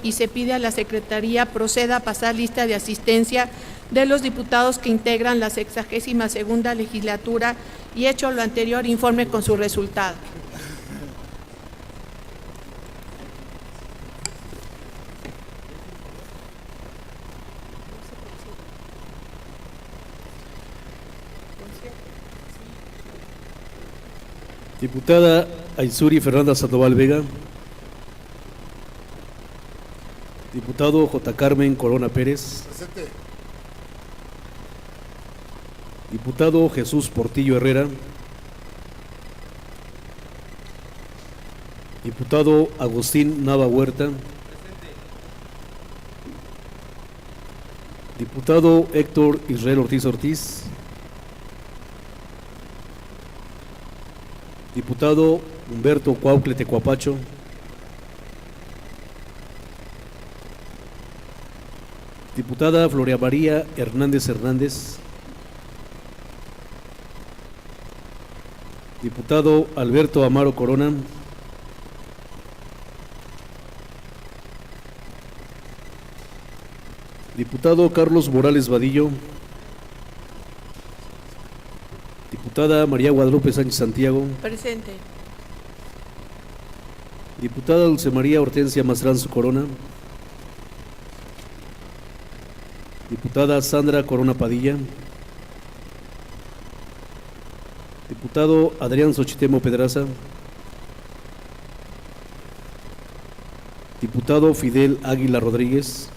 y se pide a la Secretaría proceda a pasar lista de asistencia de los diputados que integran la 62ª legislatura y, hecho lo anterior, informe con su resultado. Diputada Aizuri Fernanda Sandoval Vega. Diputado J. Carmen Corona Pérez. Presente. Diputado Jesús Portillo Herrera. Diputado Agustín Nava Huerta. Presente. Diputado Héctor Israel Ortiz Ortiz. Diputado Humberto Cuaucle Tecuapacho. Diputada Floria María Hernández Hernández. Diputado Alberto Amaro Corona. Diputado Carlos Morales Vadillo. Diputada María Guadalupe Sánchez Santiago. Presente. Diputada Dulce María Hortensia Mastranzo Corona. Diputada Sandra Corona Padilla. Diputado Adrián Xochitemo Pedraza. Diputado Fidel Águila Rodríguez.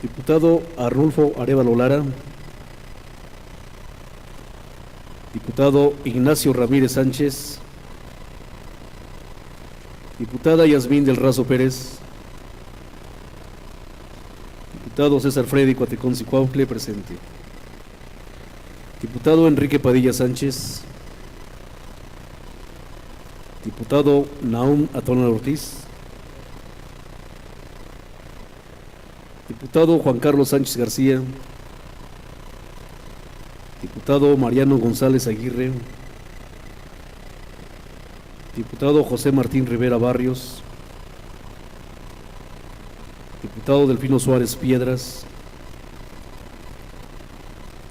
Diputado Arnulfo Arévalo Lara. Diputado Ignacio Ramírez Sánchez. Diputada Yasmín del Razo Pérez. Diputado César Freddy Cuatecón Cuaucle, presente. Diputado Enrique Padilla Sánchez. Diputado Nahum Atona Ortiz. Diputado Juan Carlos Sánchez García. Diputado Mariano González Aguirre. Diputado José Martín Rivera Barrios. Diputado Delfino Suárez Piedras.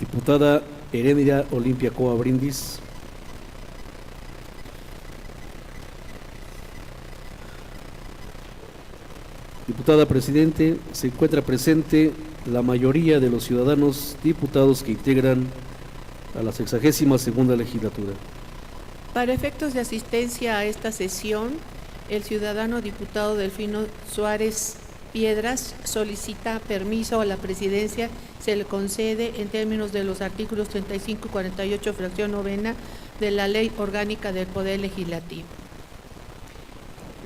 Diputada Heréndira Olimpia Coa Brindis. Diputada Presidente, se encuentra presente la mayoría de los ciudadanos diputados que integran a la 62ª legislatura. Para efectos de asistencia a esta sesión, el ciudadano diputado Delfino Suárez Piedras solicita permiso a la Presidencia, se le concede en términos de los artículos 35 y 48, fracción novena de la Ley Orgánica del Poder Legislativo.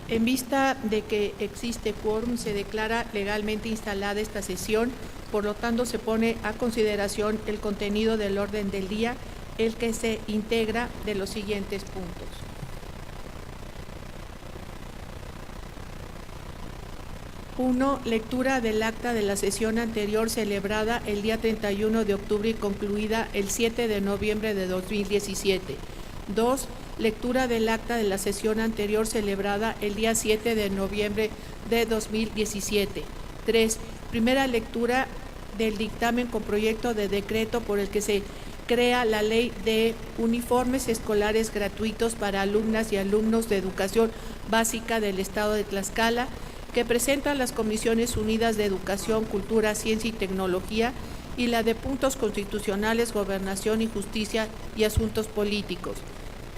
En vista de que existe quórum, se declara legalmente instalada esta sesión, por lo tanto se pone a consideración el contenido del orden del día, el que se integra de los siguientes puntos. 1. Lectura del acta de la sesión anterior celebrada el día 31 de octubre y concluida el 7 de noviembre de 2017. 2. Lectura del acta de la sesión anterior celebrada el día 7 de noviembre de 2017. 3. Primera lectura del dictamen con proyecto de decreto por el que se crea la Ley de Uniformes Escolares Gratuitos para alumnas y alumnos de educación básica del Estado de Tlaxcala, que presentan las Comisiones Unidas de Educación, Cultura, Ciencia y Tecnología, y la de Puntos Constitucionales, Gobernación y Justicia y Asuntos Políticos.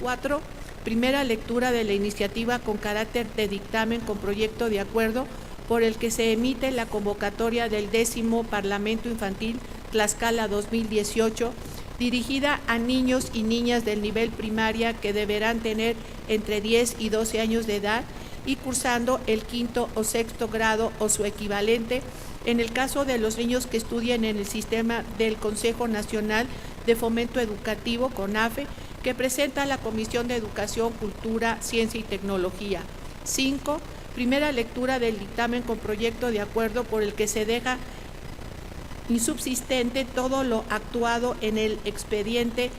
4. Primera lectura de la iniciativa con carácter de dictamen con proyecto de acuerdo por el que se emite la convocatoria del 10º Parlamento Infantil Tlaxcala 2018, dirigida a niños y niñas del nivel primaria que deberán tener entre 10 y 12 años de edad y cursando el 5º o 6º grado o su equivalente, en el caso de los niños que estudien en el sistema del Consejo Nacional de Fomento Educativo, CONAFE, que presenta la Comisión de Educación, Cultura, Ciencia y Tecnología. 5. Primera lectura del dictamen con proyecto de acuerdo por el que se deja insubsistente todo lo actuado en el expediente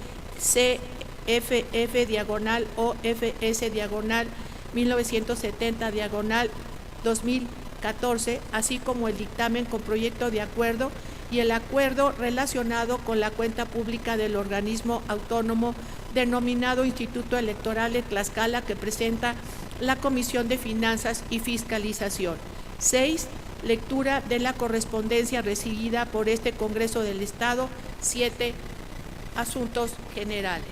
FF-OFS-1970-2014, así como el dictamen con proyecto de acuerdo y el acuerdo relacionado con la cuenta pública del organismo autónomo denominado Instituto Electoral de Tlaxcala que presenta la Comisión de Finanzas y Fiscalización. 6. Lectura de la correspondencia recibida por este Congreso del Estado. 7. Asuntos generales.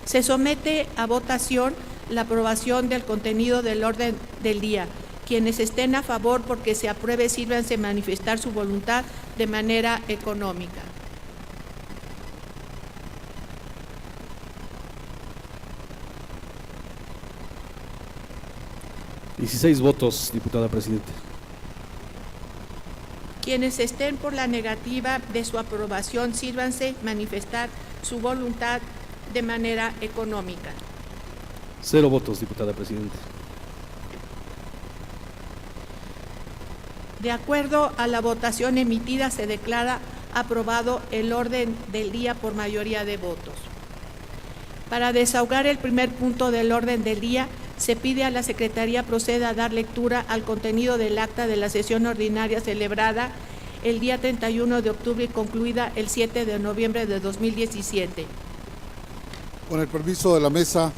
Se somete a votación la aprobación del contenido del orden del día. Quienes estén a favor porque se apruebe, sírvanse manifestar su voluntad de manera económica. ¿16 votos, diputada presidenta? Quienes estén por la negativa de su aprobación, sírvanse manifestar su voluntad de manera económica. 0 votos, diputada presidenta. De acuerdo a la votación emitida, se declara aprobado el orden del día por mayoría de votos. Para desahogar el primer punto del orden del día, se pide a la Secretaría proceda a dar lectura al contenido del acta de la sesión ordinaria celebrada el día 31 de octubre y concluida el 7 de noviembre de 2017. Con el permiso de la mesa,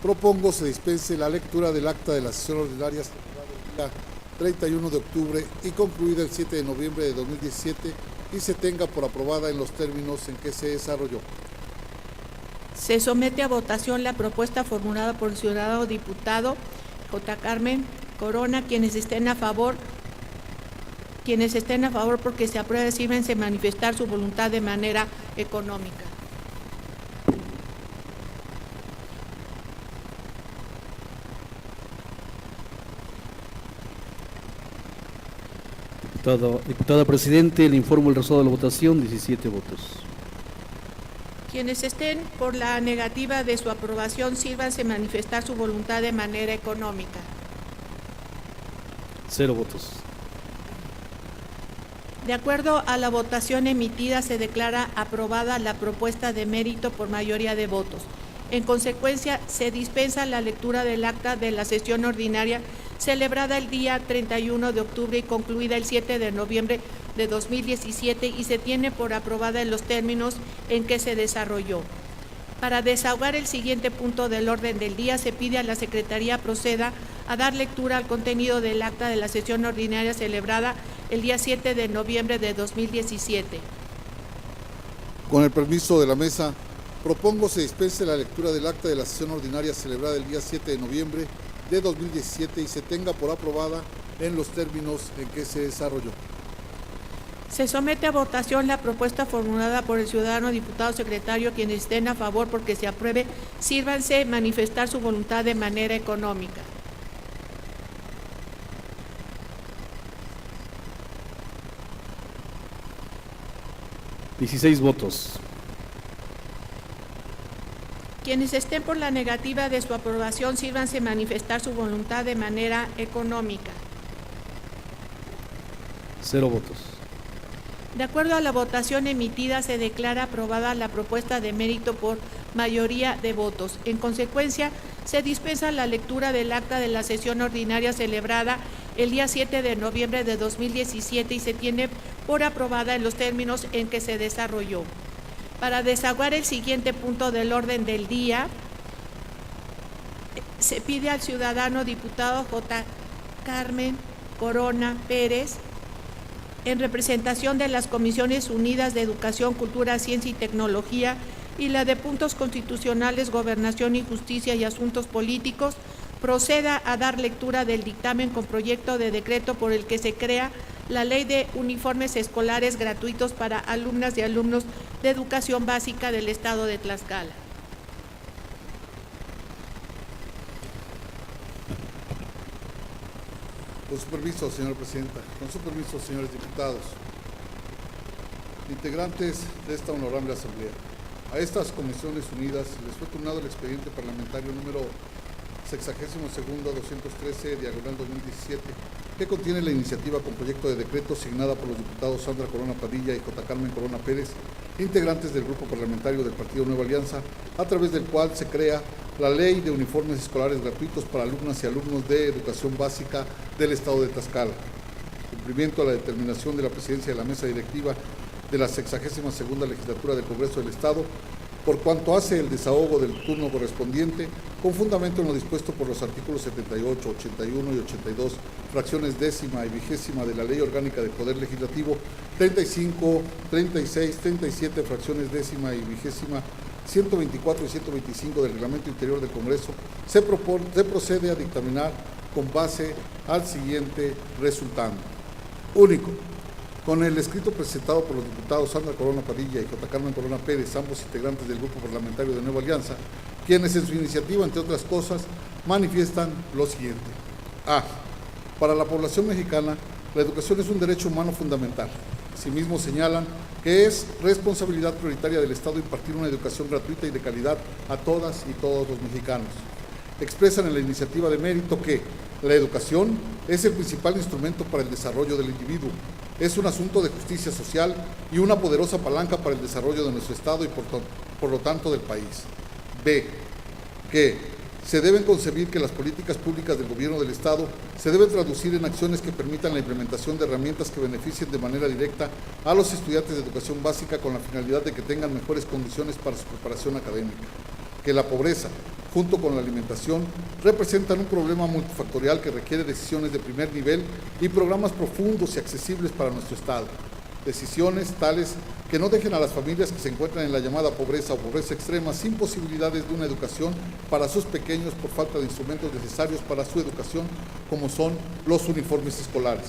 propongo se dispense la lectura del acta de la sesión ordinaria celebrada el día 31 de octubre y concluida el 7 de noviembre de 2017 y se tenga por aprobada en los términos en que se desarrolló. Se somete a votación la propuesta formulada por el ciudadano diputado J. Carmen Corona. Quienes estén a favor porque se apruebe, sírvense manifestar su voluntad de manera económica. Diputada presidente, le informo el resultado de la votación, 17 votos. Quienes estén por la negativa de su aprobación, sírvanse manifestar su voluntad de manera económica. 0 votos. De acuerdo a la votación emitida, se declara aprobada la propuesta de mérito por mayoría de votos. En consecuencia, se dispensa la lectura del acta de la sesión ordinaria celebrada el día 31 de octubre y concluida el 7 de noviembre de 2017 y se tiene por aprobada en los términos en que se desarrolló. Para desahogar el siguiente punto del orden del día, se pide a la Secretaría proceda a dar lectura al contenido del acta de la sesión ordinaria celebrada el día 7 de noviembre de 2017. Con el permiso de la mesa, propongo se dispense la lectura del acta de la sesión ordinaria celebrada el día 7 de noviembre de 2017 y se tenga por aprobada en los términos en que se desarrolló. Se somete a votación la propuesta formulada por el ciudadano diputado secretario. Quienes estén a favor porque se apruebe, sírvanse manifestar su voluntad de manera económica. $16 votos. Quienes estén por la negativa de su aprobación, sírvanse manifestar su voluntad de manera económica. 0 votos. De acuerdo a la votación emitida, se declara aprobada la propuesta de mérito por mayoría de votos. En consecuencia, se dispensa la lectura del acta de la sesión ordinaria celebrada el día 7 de noviembre de 2017 y se tiene por aprobada en los términos en que se desarrolló. Para desahogar el siguiente punto del orden del día, se pide al ciudadano diputado J. Carmen Corona Pérez, en representación de las Comisiones Unidas de Educación, Cultura, Ciencia y Tecnología y la de Puntos Constitucionales, Gobernación y Justicia y Asuntos Políticos, proceda a dar lectura del dictamen con proyecto de decreto por el que se crea la Ley de Uniformes Escolares Gratuitos para alumnas y alumnos de educación básica del Estado de Tlaxcala. Con su permiso, señora presidenta, con su permiso, señores diputados, integrantes de esta honorable asamblea, a estas Comisiones Unidas les fue turnado el expediente parlamentario número 62/213/2017 que contiene la iniciativa con proyecto de decreto signada por los diputados Sandra Corona Padilla y J. Carmen Corona Pérez, integrantes del grupo parlamentario del Partido Nueva Alianza, a través del cual se crea la Ley de Uniformes Escolares Gratuitos para alumnas y alumnos de educación básica del Estado de Tlaxcala. Cumplimiento a la determinación de la presidencia de la mesa directiva de la 62ª legislatura del Congreso del Estado, por cuanto hace el desahogo del turno correspondiente, con fundamento en lo dispuesto por los artículos 78, 81 y 82, fracciones décima y vigésima de la Ley Orgánica del Poder Legislativo, 35, 36, 37, fracciones décima y vigésima, 124 y 125 del Reglamento Interior del Congreso, se procede a dictaminar con base al siguiente resultado. Único. Con el escrito presentado por los diputados Sandra Corona Padilla y J. Carmen Corona Pérez, ambos integrantes del Grupo Parlamentario de Nueva Alianza, quienes en su iniciativa, entre otras cosas, manifiestan lo siguiente. A. Para la población mexicana, la educación es un derecho humano fundamental. Asimismo, señalan que es responsabilidad prioritaria del Estado impartir una educación gratuita y de calidad a todas y todos los mexicanos. Expresan en la iniciativa de mérito que la educación es el principal instrumento para el desarrollo del individuo. Es un asunto de justicia social y una poderosa palanca para el desarrollo de nuestro Estado y por lo tanto del país. B. Que se deben concebir que las políticas públicas del gobierno del Estado se deben traducir en acciones que permitan la implementación de herramientas que beneficien de manera directa a los estudiantes de educación básica con la finalidad de que tengan mejores condiciones para su preparación académica. Que la pobreza, junto con la alimentación, representan un problema multifactorial que requiere decisiones de primer nivel y programas profundos y accesibles para nuestro Estado. Decisiones tales que no dejen a las familias que se encuentran en la llamada pobreza o pobreza extrema sin posibilidades de una educación para sus pequeños por falta de instrumentos necesarios para su educación, como son los uniformes escolares.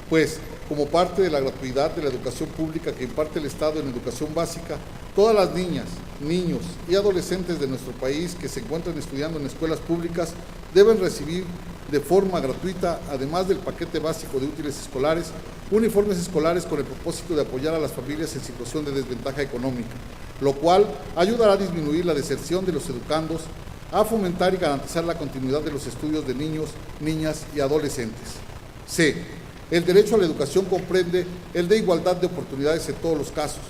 Pues, como parte de la gratuidad de la educación pública que imparte el Estado en educación básica, todas las niñas, niños y adolescentes de nuestro país que se encuentran estudiando en escuelas públicas deben recibir de forma gratuita, además del paquete básico de útiles escolares, uniformes escolares con el propósito de apoyar a las familias en situación de desventaja económica, lo cual ayudará a disminuir la deserción de los educandos, a fomentar y garantizar la continuidad de los estudios de niños, niñas y adolescentes. C. El derecho a la educación comprende el de igualdad de oportunidades en todos los casos,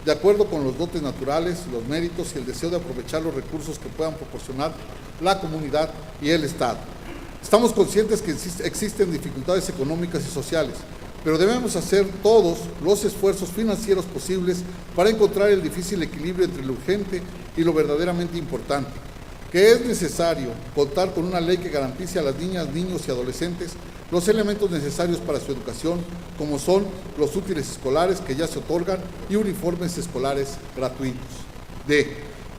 de acuerdo con los dotes naturales, los méritos y el deseo de aprovechar los recursos que puedan proporcionar la comunidad y el Estado. Estamos conscientes que existen dificultades económicas y sociales, pero debemos hacer todos los esfuerzos financieros posibles para encontrar el difícil equilibrio entre lo urgente y lo verdaderamente importante, que es necesario contar con una ley que garantice a las niñas, niños y adolescentes los elementos necesarios para su educación, como son los útiles escolares que ya se otorgan y uniformes escolares gratuitos. D.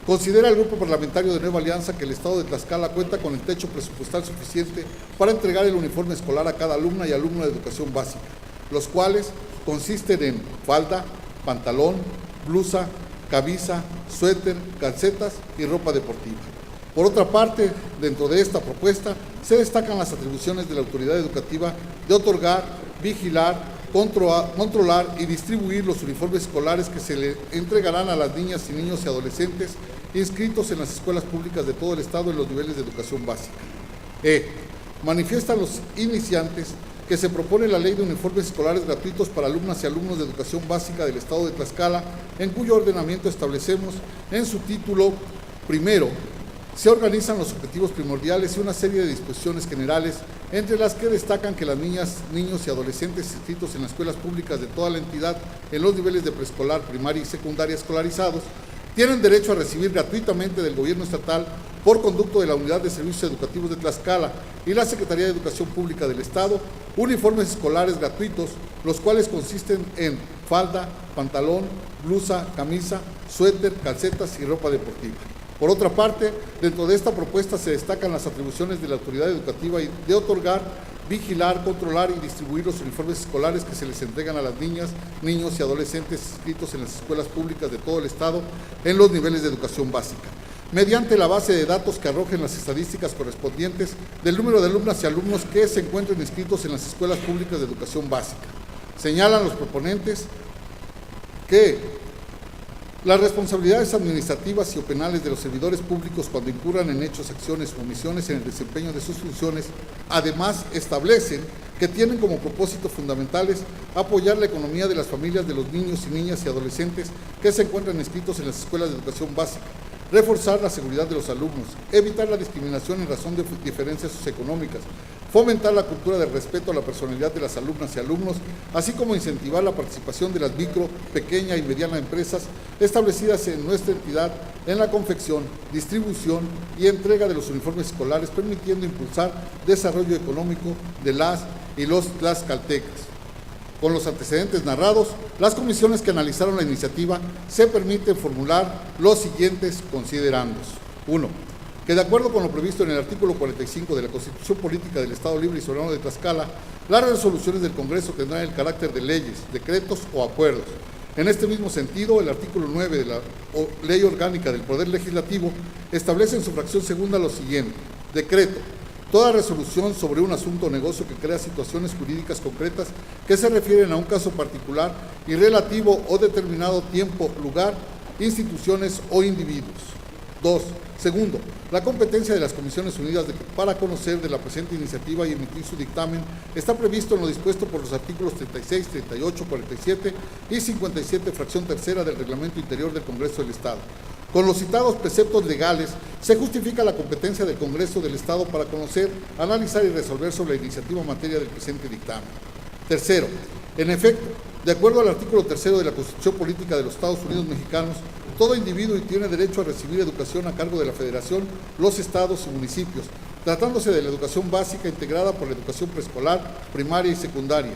Considera el Grupo Parlamentario de Nueva Alianza que el Estado de Tlaxcala cuenta con el techo presupuestal suficiente para entregar el uniforme escolar a cada alumna y alumno de educación básica, los cuales consisten en falda, pantalón, blusa, camisa, suéter, calcetas y ropa deportiva. Por otra parte, dentro de esta propuesta se destacan las atribuciones de la autoridad educativa de otorgar, vigilar, controlar y distribuir los uniformes escolares que se le entregarán a las niñas y niños y adolescentes inscritos en las escuelas públicas de todo el Estado en los niveles de educación básica. E. Manifiestan los iniciantes que se propone la Ley de Uniformes Escolares Gratuitos para alumnas y alumnos de educación básica del Estado de Tlaxcala, en cuyo ordenamiento establecemos en su título primero se organizan los objetivos primordiales y una serie de disposiciones generales, entre las que destacan que las niñas, niños y adolescentes inscritos en las escuelas públicas de toda la entidad en los niveles de preescolar, primaria y secundaria escolarizados tienen derecho a recibir gratuitamente del gobierno estatal, por conducto de la Unidad de Servicios Educativos de Tlaxcala y la Secretaría de Educación Pública del Estado, uniformes escolares gratuitos, los cuales consisten en falda, pantalón, blusa, camisa, suéter, calcetas y ropa deportiva. Por otra parte, dentro de esta propuesta se destacan las atribuciones de la autoridad educativa de otorgar, vigilar, controlar y distribuir los uniformes escolares que se les entregan a las niñas, niños y adolescentes inscritos en las escuelas públicas de todo el Estado en los niveles de educación básica, mediante la base de datos que arrojen las estadísticas correspondientes del número de alumnas y alumnos que se encuentren inscritos en las escuelas públicas de educación básica. Señalan los proponentes que las responsabilidades administrativas y o penales de los servidores públicos cuando incurran en hechos, acciones o omisiones en el desempeño de sus funciones, además establecen que tienen como propósitos fundamentales apoyar la economía de las familias de los niños y niñas y adolescentes que se encuentran inscritos en las escuelas de educación básica, reforzar la seguridad de los alumnos, evitar la discriminación en razón de diferencias socioeconómicas, fomentar la cultura de respeto a la personalidad de las alumnas y alumnos, así como incentivar la participación de las micro, pequeña y mediana empresas establecidas en nuestra entidad en la confección, distribución y entrega de los uniformes escolares, permitiendo impulsar desarrollo económico de las y los tlaxcaltecas. Con los antecedentes narrados, las comisiones que analizaron la iniciativa se permiten formular los siguientes considerandos. 1. Que de acuerdo con lo previsto en el artículo 45 de la Constitución Política del Estado Libre y Soberano de Tlaxcala, las resoluciones del Congreso tendrán el carácter de leyes, decretos o acuerdos. En este mismo sentido, el artículo 9 de la Ley Orgánica del Poder Legislativo establece en su fracción segunda lo siguiente: decreto. Toda resolución sobre un asunto o negocio que crea situaciones jurídicas concretas que se refieren a un caso particular y relativo o determinado tiempo, lugar, instituciones o individuos. 2. Segundo, la competencia de las Comisiones Unidas para conocer de la presente iniciativa y emitir su dictamen está previsto en lo dispuesto por los artículos 36, 38, 47 y 57, fracción tercera del Reglamento Interior del Congreso del Estado. Con los citados preceptos legales, se justifica la competencia del Congreso del Estado para conocer, analizar y resolver sobre la iniciativa en materia del presente dictamen. Tercero, en efecto, de acuerdo al artículo 3 de la Constitución Política de los Estados Unidos Mexicanos, todo individuo tiene derecho a recibir educación a cargo de la Federación, los estados y municipios, tratándose de la educación básica integrada por la educación preescolar, primaria y secundaria.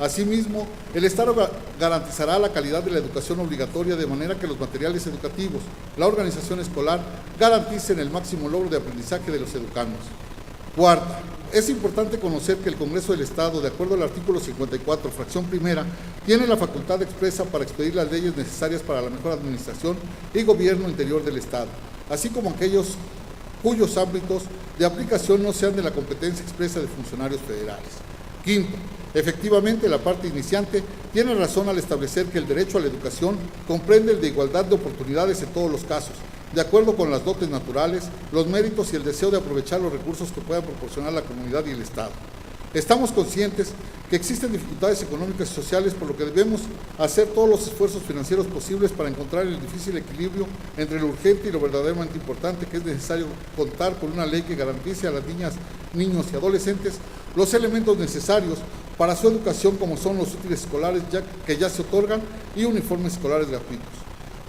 Asimismo, el Estado garantizará la calidad de la educación obligatoria de manera que los materiales educativos, la organización escolar, garanticen el máximo logro de aprendizaje de los educandos. Cuarta, es importante conocer que el Congreso del Estado, de acuerdo al artículo 54, fracción primera, tiene la facultad expresa para expedir las leyes necesarias para la mejor administración y gobierno interior del Estado, así como aquellos cuyos ámbitos de aplicación no sean de la competencia expresa de funcionarios federales. Quinto, efectivamente, la parte iniciante tiene razón al establecer que el derecho a la educación comprende el de igualdad de oportunidades en todos los casos, de acuerdo con las dotes naturales, los méritos y el deseo de aprovechar los recursos que puedan proporcionar la comunidad y el Estado. Estamos conscientes que existen dificultades económicas y sociales, por lo que debemos hacer todos los esfuerzos financieros posibles para encontrar el difícil equilibrio entre lo urgente y lo verdaderamente importante, que es necesario contar con una ley que garantice a las niñas, niños y adolescentes los elementos necesarios para su educación, como son los útiles escolares que ya se otorgan y uniformes escolares gratuitos.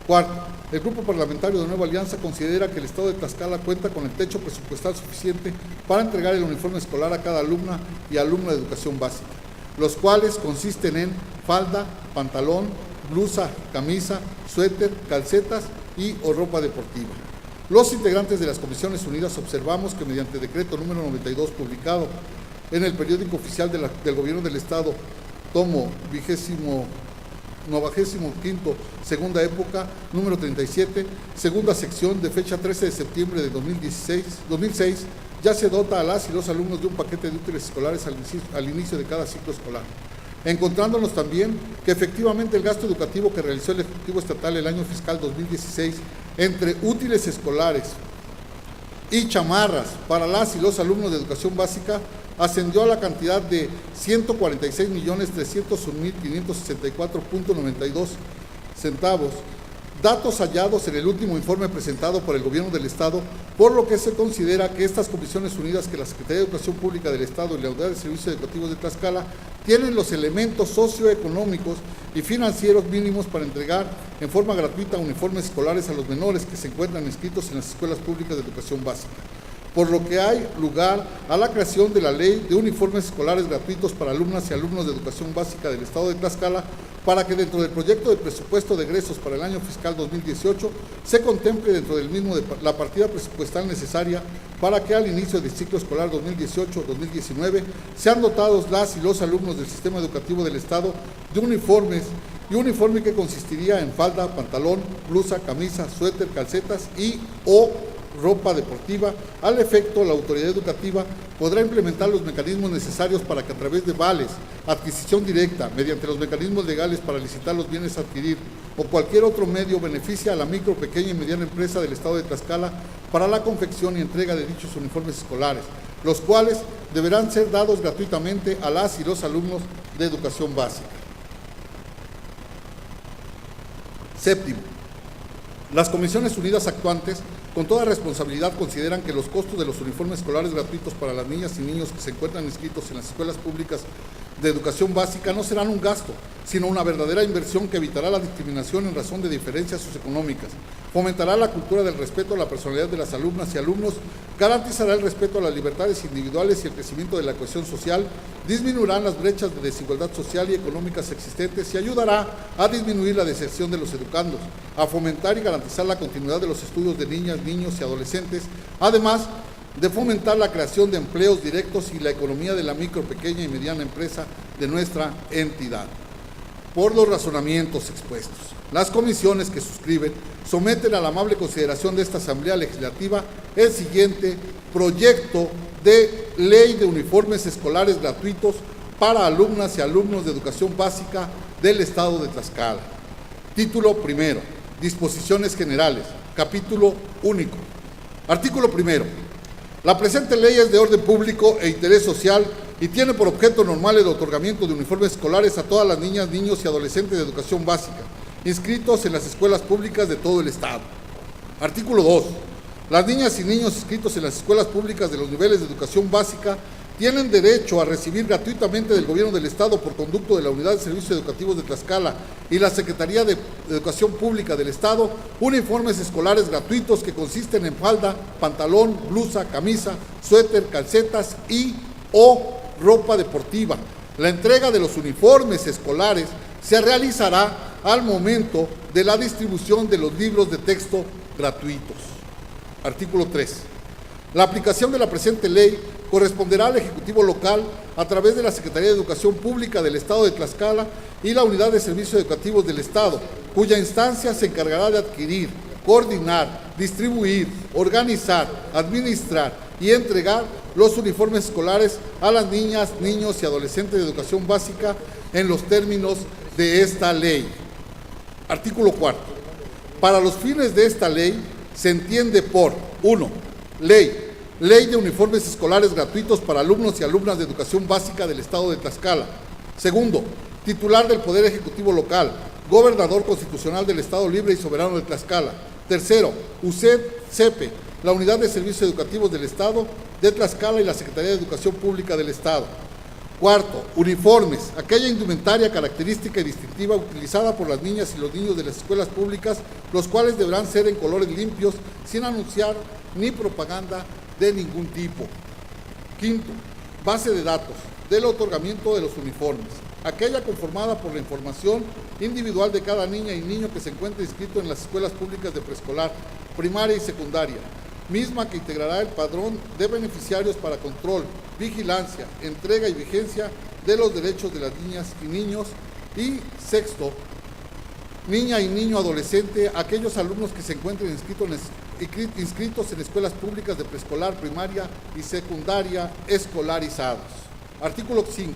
Cuarto, el Grupo Parlamentario de Nueva Alianza considera que el Estado de Tlaxcala cuenta con el techo presupuestal suficiente para entregar el uniforme escolar a cada alumna y alumno de educación básica, los cuales consisten en falda, pantalón, blusa, camisa, suéter, calcetas y o ropa deportiva. Los integrantes de las Comisiones Unidas observamos que mediante decreto número 92 publicado en el periódico oficial del Gobierno del Estado, tomo 95, segunda época, número 37, segunda sección, de fecha 13 de septiembre de 2006, ya se dota a las y los alumnos de un paquete de útiles escolares al inicio de cada ciclo escolar. Encontrándonos también que efectivamente el gasto educativo que realizó el Ejecutivo Estatal el año fiscal 2016 entre útiles escolares y chamarras para las y los alumnos de educación básica ascendió a la cantidad de 146.301.564.92 centavos, datos hallados en el último informe presentado por el Gobierno del Estado, por lo que se considera que estas Comisiones Unidas, que la Secretaría de Educación Pública del Estado y la Unidad de Servicios Educativos de Tlaxcala tienen los elementos socioeconómicos y financieros mínimos para entregar en forma gratuita uniformes escolares a los menores que se encuentran inscritos en las escuelas públicas de educación básica, por lo que hay lugar a la creación de la Ley de Uniformes Escolares Gratuitos para alumnas y alumnos de educación básica del Estado de Tlaxcala, para que dentro del proyecto de presupuesto de egresos para el año fiscal 2018 se contemple dentro del mismo la partida presupuestal necesaria para que al inicio del ciclo escolar 2018-2019 sean dotados las y los alumnos del sistema educativo del Estado de uniformes, y uniforme que consistiría en falda, pantalón, blusa, camisa, suéter, calcetas y o ropa deportiva. Al efecto, la autoridad educativa podrá implementar los mecanismos necesarios para que a través de vales, adquisición directa, mediante los mecanismos legales para licitar los bienes a adquirir o cualquier otro medio beneficie a la micro, pequeña y mediana empresa del Estado de Tlaxcala para la confección y entrega de dichos uniformes escolares, los cuales deberán ser dados gratuitamente a las y los alumnos de educación básica. Séptimo, las Comisiones Unidas actuantes, con toda responsabilidad, consideran que los costos de los uniformes escolares gratuitos para las niñas y niños que se encuentran inscritos en las escuelas públicas de educación básica no serán un gasto, sino una verdadera inversión que evitará la discriminación en razón de diferencias socioeconómicas, fomentará la cultura del respeto a la personalidad de las alumnas y alumnos, garantizará el respeto a las libertades individuales y el crecimiento de la cohesión social, disminuirán las brechas de desigualdad social y económicas existentes y ayudará a disminuir la deserción de los educandos, a fomentar y garantizar la continuidad de los estudios de niñas, niños y adolescentes, además de fomentar la creación de empleos directos y la economía de la micro, pequeña y mediana empresa de nuestra entidad. Por los razonamientos expuestos, las comisiones que suscriben someten a la amable consideración de esta Asamblea Legislativa el siguiente proyecto de ley de uniformes escolares gratuitos para alumnas y alumnos de educación básica del Estado de Tlaxcala. Título primero, disposiciones generales, capítulo único. Artículo primero. La presente ley es de orden público e interés social y tiene por objeto normal el otorgamiento de uniformes escolares a todas las niñas, niños y adolescentes de educación básica, inscritos en las escuelas públicas de todo el Estado. Artículo 2. Las niñas y niños inscritos en las escuelas públicas de los niveles de educación básica tienen derecho a recibir gratuitamente del Gobierno del Estado por conducto de la Unidad de Servicios Educativos de Tlaxcala y la Secretaría de Educación Pública del Estado uniformes escolares gratuitos que consisten en falda, pantalón, blusa, camisa, suéter, calcetas y o ropa deportiva. La entrega de los uniformes escolares se realizará al momento de la distribución de los libros de texto gratuitos. Artículo 3. La aplicación de la presente ley corresponderá al Ejecutivo Local a través de la Secretaría de Educación Pública del Estado de Tlaxcala y la Unidad de Servicios Educativos del Estado, cuya instancia se encargará de adquirir, coordinar, distribuir, organizar, administrar y entregar los uniformes escolares a las niñas, niños y adolescentes de educación básica en los términos de esta ley. Artículo 4. Para los fines de esta ley se entiende por 1. Ley de uniformes escolares gratuitos para alumnos y alumnas de educación básica del Estado de Tlaxcala. 2. Titular del Poder Ejecutivo Local, Gobernador Constitucional del Estado Libre y Soberano de Tlaxcala. 3. UCED-CEPE, la Unidad de Servicios Educativos del Estado de Tlaxcala y la Secretaría de Educación Pública del Estado. 4. Uniformes, aquella indumentaria característica y distintiva utilizada por las niñas y los niños de las escuelas públicas, los cuales deberán ser en colores limpios, sin anunciar ni propaganda de ningún tipo. 5. Base de datos del otorgamiento de los uniformes, aquella conformada por la información individual de cada niña y niño que se encuentre inscrito en las escuelas públicas de preescolar, primaria y secundaria, misma que integrará el padrón de beneficiarios para control, vigilancia, entrega y vigencia de los derechos de las niñas y niños. Y 6. Niña y niño adolescente, aquellos alumnos que se encuentren inscritos en escuelas públicas de preescolar, primaria y secundaria escolarizados. Artículo 5.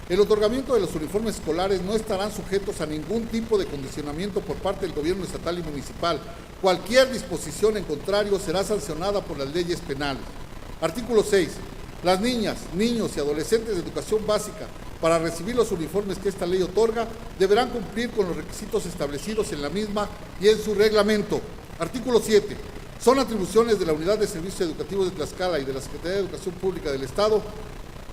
El otorgamiento de los uniformes escolares no estarán sujetos a ningún tipo de condicionamiento por parte del gobierno estatal y municipal. Cualquier disposición en contrario será sancionada por las leyes penales. Artículo 6. Las niñas, niños y adolescentes de educación básica, para recibir los uniformes que esta ley otorga, deberán cumplir con los requisitos establecidos en la misma y en su reglamento. Artículo 7. Son atribuciones de la Unidad de Servicios Educativos de Tlaxcala y de la Secretaría de Educación Pública del Estado.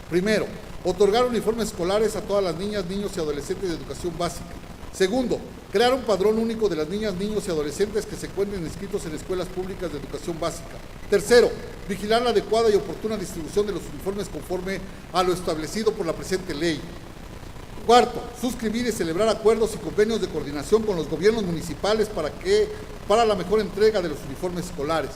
Primero, otorgar uniformes escolares a todas las niñas, niños y adolescentes de educación básica. Segundo, crear un padrón único de las niñas, niños y adolescentes que se encuentren inscritos en escuelas públicas de educación básica. Tercero, vigilar la adecuada y oportuna distribución de los uniformes conforme a lo establecido por la presente ley. Cuarto, suscribir y celebrar acuerdos y convenios de coordinación con los gobiernos municipales para la mejor entrega de los uniformes escolares.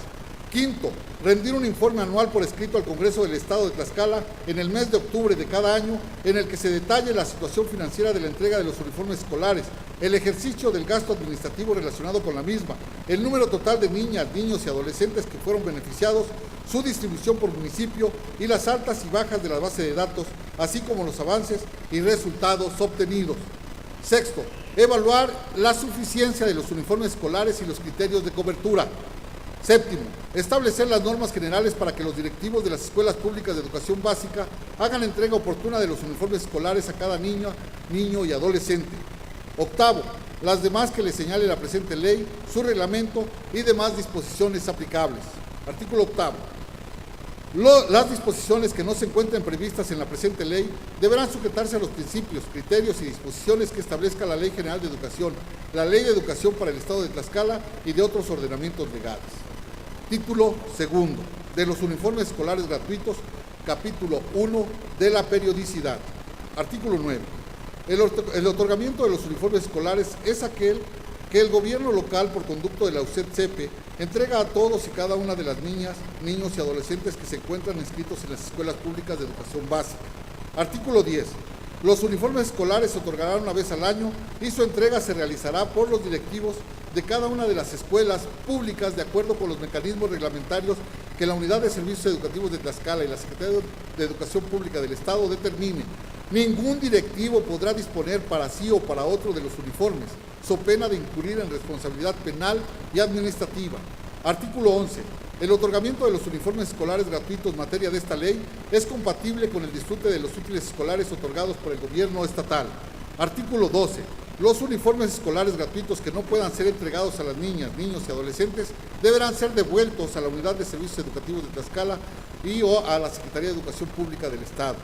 Quinto, rendir un informe anual por escrito al Congreso del Estado de Tlaxcala en el mes de octubre de cada año, en el que se detalle la situación financiera de la entrega de los uniformes escolares, el ejercicio del gasto administrativo relacionado con la misma, el número total de niñas, niños y adolescentes que fueron beneficiados, su distribución por municipio y las altas y bajas de la base de datos, así como los avances y resultados obtenidos. Sexto, evaluar la suficiencia de los uniformes escolares y los criterios de cobertura. Séptimo, establecer las normas generales para que los directivos de las escuelas públicas de educación básica hagan entrega oportuna de los uniformes escolares a cada niño y adolescente. Octavo, las demás que le señale la presente ley, su reglamento y demás disposiciones aplicables. Artículo octavo. Las disposiciones que no se encuentren previstas en la presente ley deberán sujetarse a los principios, criterios y disposiciones que establezca la Ley General de Educación, la Ley de Educación para el Estado de Tlaxcala y de otros ordenamientos legales. Título segundo, de los uniformes escolares gratuitos, capítulo 1, de la periodicidad. Artículo 9. El otorgamiento de los uniformes escolares es aquel que el gobierno local, por conducto de la UCEP-CEPE, entrega a todos y cada una de las niñas, niños y adolescentes que se encuentran inscritos en las escuelas públicas de educación básica. Artículo 10. Los uniformes escolares se otorgarán una vez al año y su entrega se realizará por los directivos de cada una de las escuelas públicas de acuerdo con los mecanismos reglamentarios que la Unidad de Servicios Educativos de Tlaxcala y la Secretaría de Educación Pública del Estado determine. Ningún directivo podrá disponer para sí o para otro de los uniformes, so pena de incurrir en responsabilidad penal y administrativa. Artículo 11. El otorgamiento de los uniformes escolares gratuitos en materia de esta ley es compatible con el disfrute de los útiles escolares otorgados por el gobierno estatal. Artículo 12. Los uniformes escolares gratuitos que no puedan ser entregados a las niñas, niños y adolescentes deberán ser devueltos a la Unidad de Servicios Educativos de Tlaxcala y o a la Secretaría de Educación Pública del Estado.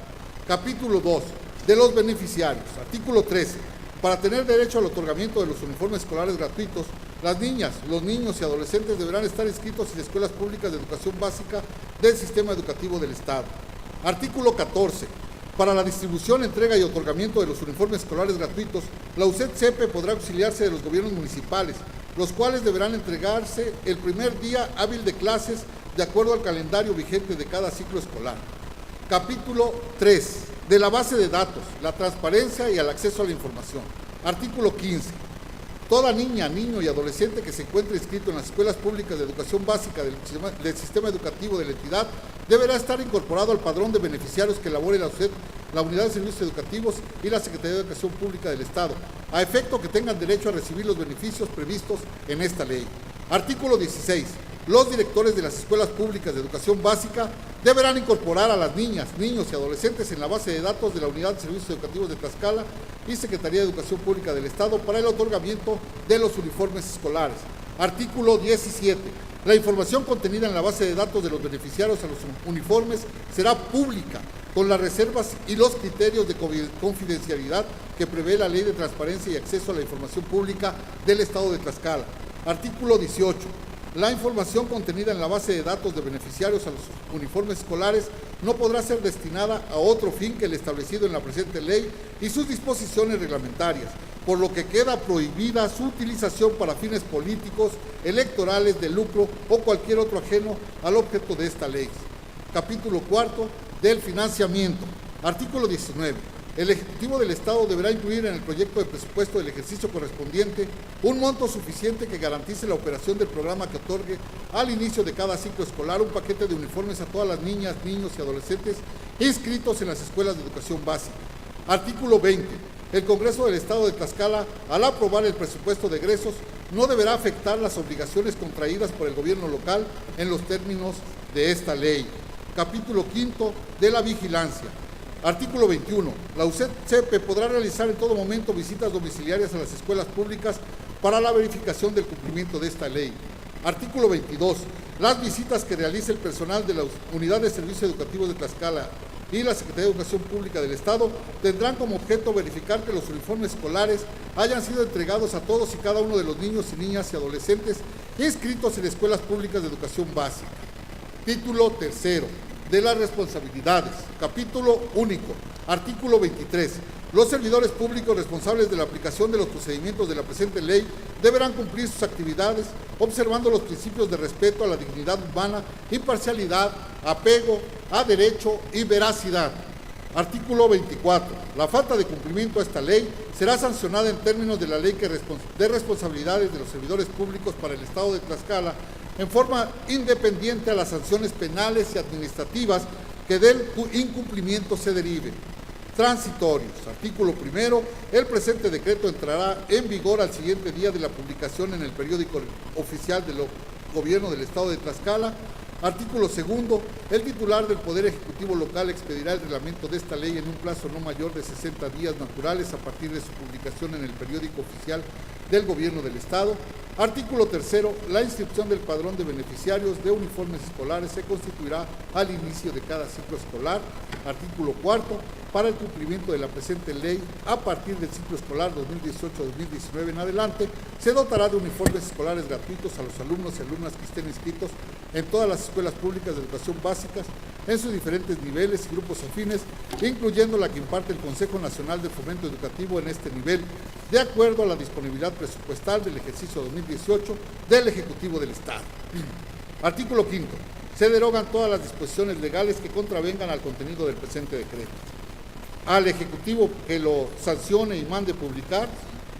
Capítulo 2. De los beneficiarios. Artículo 13. Para tener derecho al otorgamiento de los uniformes escolares gratuitos, las niñas, los niños y adolescentes deberán estar inscritos en escuelas públicas de educación básica del sistema educativo del Estado. Artículo 14. Para la distribución, entrega y otorgamiento de los uniformes escolares gratuitos, la UCEP-CEPE podrá auxiliarse de los gobiernos municipales, los cuales deberán entregarse el primer día hábil de clases de acuerdo al calendario vigente de cada ciclo escolar. Capítulo 3. De la base de datos, la transparencia y el acceso a la información. Artículo 15. Toda niña, niño y adolescente que se encuentre inscrito en las escuelas públicas de educación básica del sistema educativo de la entidad deberá estar incorporado al padrón de beneficiarios que elabore la UCED, la Unidad de Servicios Educativos y la Secretaría de Educación Pública del Estado, a efecto que tengan derecho a recibir los beneficios previstos en esta ley. Artículo 16. Los directores de las escuelas públicas de educación básica deberán incorporar a las niñas, niños y adolescentes en la base de datos de la Unidad de Servicios Educativos de Tlaxcala y Secretaría de Educación Pública del Estado para el otorgamiento de los uniformes escolares. Artículo 17. La información contenida en la base de datos de los beneficiarios a los uniformes será pública, con las reservas y los criterios de confidencialidad que prevé la Ley de Transparencia y Acceso a la Información Pública del Estado de Tlaxcala. Artículo 18. La información contenida en la base de datos de beneficiarios a los uniformes escolares no podrá ser destinada a otro fin que el establecido en la presente ley y sus disposiciones reglamentarias, por lo que queda prohibida su utilización para fines políticos, electorales, de lucro o cualquier otro ajeno al objeto de esta ley. Capítulo 4. Del financiamiento. Artículo 19. El Ejecutivo del Estado deberá incluir en el proyecto de presupuesto del ejercicio correspondiente un monto suficiente que garantice la operación del programa que otorgue al inicio de cada ciclo escolar un paquete de uniformes a todas las niñas, niños y adolescentes inscritos en las escuelas de educación básica. Artículo 20. El Congreso del Estado de Tlaxcala, al aprobar el presupuesto de egresos, no deberá afectar las obligaciones contraídas por el gobierno local en los términos de esta ley. Capítulo 5. De la vigilancia. Artículo 21. La UCEP-CEPE podrá realizar en todo momento visitas domiciliarias a las escuelas públicas para la verificación del cumplimiento de esta ley. Artículo 22. Las visitas que realice el personal de la Unidad de Servicios Educativos de Tlaxcala y la Secretaría de Educación Pública del Estado tendrán como objeto verificar que los uniformes escolares hayan sido entregados a todos y cada uno de los niños y niñas y adolescentes inscritos en escuelas públicas de educación básica. Título 3. De las responsabilidades. Capítulo único. Artículo 23. Los servidores públicos responsables de la aplicación de los procedimientos de la presente ley deberán cumplir sus actividades observando los principios de respeto a la dignidad humana, imparcialidad, apego a derecho y veracidad. Artículo 24. La falta de cumplimiento a esta ley será sancionada en términos de la Ley de Responsabilidades de los Servidores Públicos para el Estado de Tlaxcala en forma independiente a las sanciones penales y administrativas que del incumplimiento se deriven. Transitorios. Artículo 1. El presente decreto entrará en vigor al siguiente día de la publicación en el periódico oficial Gobierno del Estado de Tlaxcala. Artículo segundo. El titular del Poder Ejecutivo Local expedirá el reglamento de esta ley en un plazo no mayor de 60 días naturales a partir de su publicación en el periódico oficial del Gobierno del Estado. Artículo tercero. La inscripción del padrón de beneficiarios de uniformes escolares se constituirá al inicio de cada ciclo escolar. Artículo cuarto. Para el cumplimiento de la presente ley, a partir del ciclo escolar 2018-2019 en adelante, se dotará de uniformes escolares gratuitos a los alumnos y alumnas que estén inscritos en todas las escuelas públicas de educación básicas, en sus diferentes niveles y grupos afines, incluyendo la que imparte el Consejo Nacional de Fomento Educativo en este nivel, de acuerdo a la disponibilidad presupuestal del ejercicio 2018 del Ejecutivo del Estado. Artículo quinto. Se derogan todas las disposiciones legales que contravengan al contenido del presente decreto. Al Ejecutivo que lo sancione y mande publicar,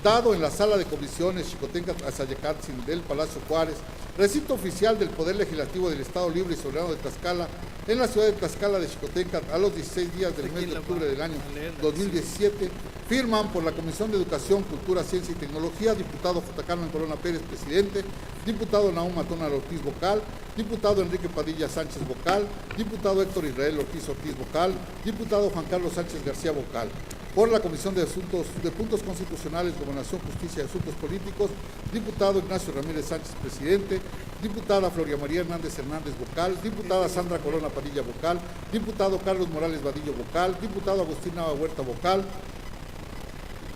dado en la Sala de Comisiones Xicotenca Tlaxayecatzin del Palacio Juárez, recinto oficial del Poder Legislativo del Estado Libre y Soberano de Tlaxcala, en la ciudad de Tlaxcala de Xicotenca, a los 16 días del mes de octubre del año 2017, firman por la Comisión de Educación, Cultura, Ciencia y Tecnología, diputado J. Carmen Corona Pérez, presidente, diputado Nahum Matona Ortiz, vocal, diputado Enrique Padilla Sánchez, vocal, diputado Héctor Israel Ortiz Ortiz, vocal, diputado Juan Carlos Sánchez García, vocal. Por la Comisión de Puntos Constitucionales, Gobernación, Justicia y Asuntos Políticos, diputado Ignacio Ramírez Sánchez, presidente, diputada Floria María Hernández Hernández, vocal, diputada Sandra Corona Padilla, vocal, diputado Carlos Morales Vadillo, vocal, diputado Agustín Nava Huerta, vocal,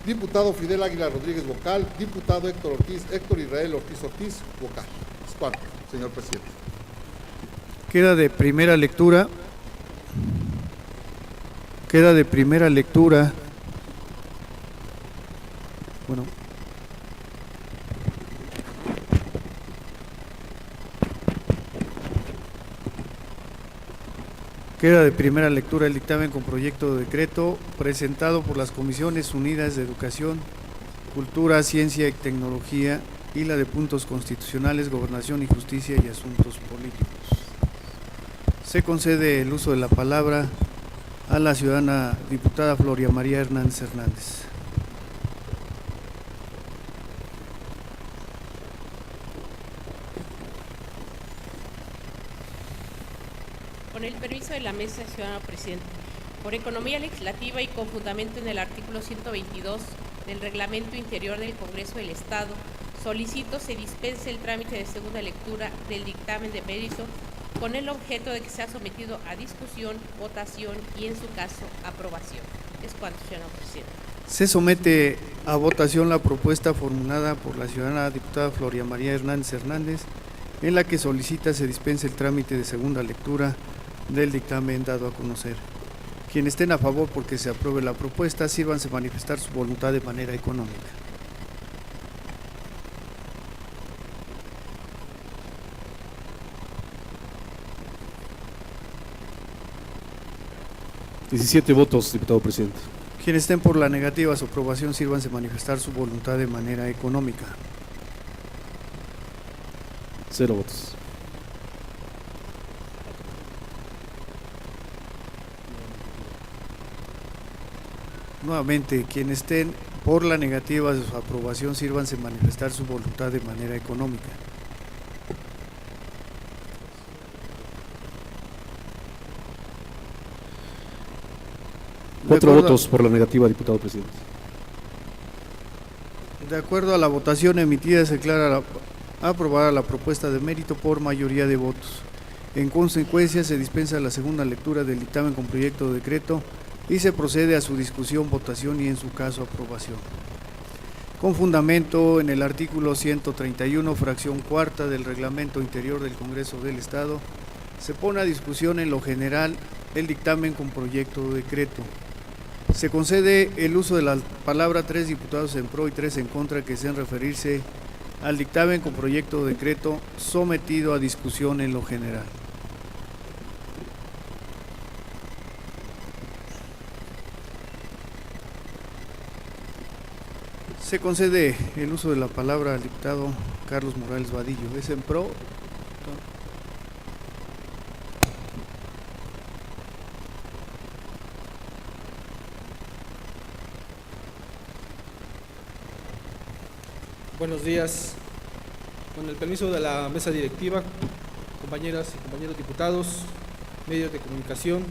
diputado Fidel Águila Rodríguez, vocal, diputado Héctor Israel Ortiz Ortiz, vocal. Es cuanto, señor presidente. Queda de primera lectura. Bueno. Queda de primera lectura el dictamen con proyecto de decreto presentado por las Comisiones Unidas de Educación, Cultura, Ciencia y Tecnología y la de Puntos Constitucionales, Gobernación y Justicia y Asuntos Políticos. Se concede el uso de la palabra a la ciudadana diputada Floria María Hernández Hernández. Con el permiso de la mesa, ciudadano presidente, por economía legislativa y con fundamento en el artículo 122 del Reglamento Interior del Congreso del Estado, solicito se dispense el trámite de segunda lectura del dictamen de mérito con el objeto de que sea sometido a discusión, votación y, en su caso, aprobación. Es cuanto, ciudadano presidente. Se somete a votación la propuesta formulada por la ciudadana diputada Floria María Hernández Hernández, en la que solicita se dispense el trámite de segunda lectura del dictamen dado a conocer. Quienes estén a favor porque se apruebe la propuesta, sírvanse manifestar su voluntad de manera económica. ¿17 votos, diputado presidente? Quienes estén por la negativa a su aprobación, sírvanse manifestar su voluntad de manera económica. 0 votos. Nuevamente, quienes estén por la negativa de su aprobación, sírvanse manifestar su voluntad de manera económica. Cuatro votos por la negativa, diputado presidente. De acuerdo a la votación emitida, se declara aprobada la propuesta de mérito por mayoría de votos. En consecuencia, se dispensa la segunda lectura del dictamen con proyecto de decreto y se procede a su discusión, votación y, en su caso, aprobación. Con fundamento en el artículo 131, fracción cuarta del Reglamento Interior del Congreso del Estado, se pone a discusión en lo general el dictamen con proyecto de decreto. Se concede el uso de la palabra a 3 diputados en pro y 3 en contra que deseen referirse al dictamen con proyecto de decreto sometido a discusión en lo general. Se concede el uso de la palabra al diputado Carlos Morales Vadillo. ¿Es en pro? Buenos días. Con el permiso de la mesa directiva, compañeras y compañeros diputados, medios de comunicación,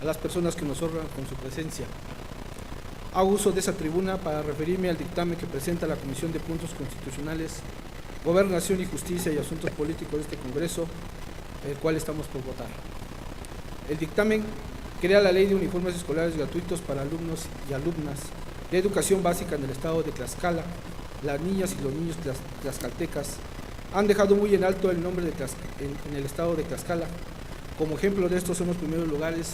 a las personas que nos honran con su presencia. Hago uso de esa tribuna para referirme al dictamen que presenta la Comisión de Puntos Constitucionales, Gobernación y Justicia y Asuntos Políticos de este Congreso, el cual estamos por votar. El dictamen crea la Ley de Uniformes Escolares Gratuitos para alumnos y alumnas de educación básica en el estado de Tlaxcala. Las niñas y los niños tlaxcaltecas han dejado muy en alto el nombre en el estado de Tlaxcala. Como ejemplo de esto son los primeros lugares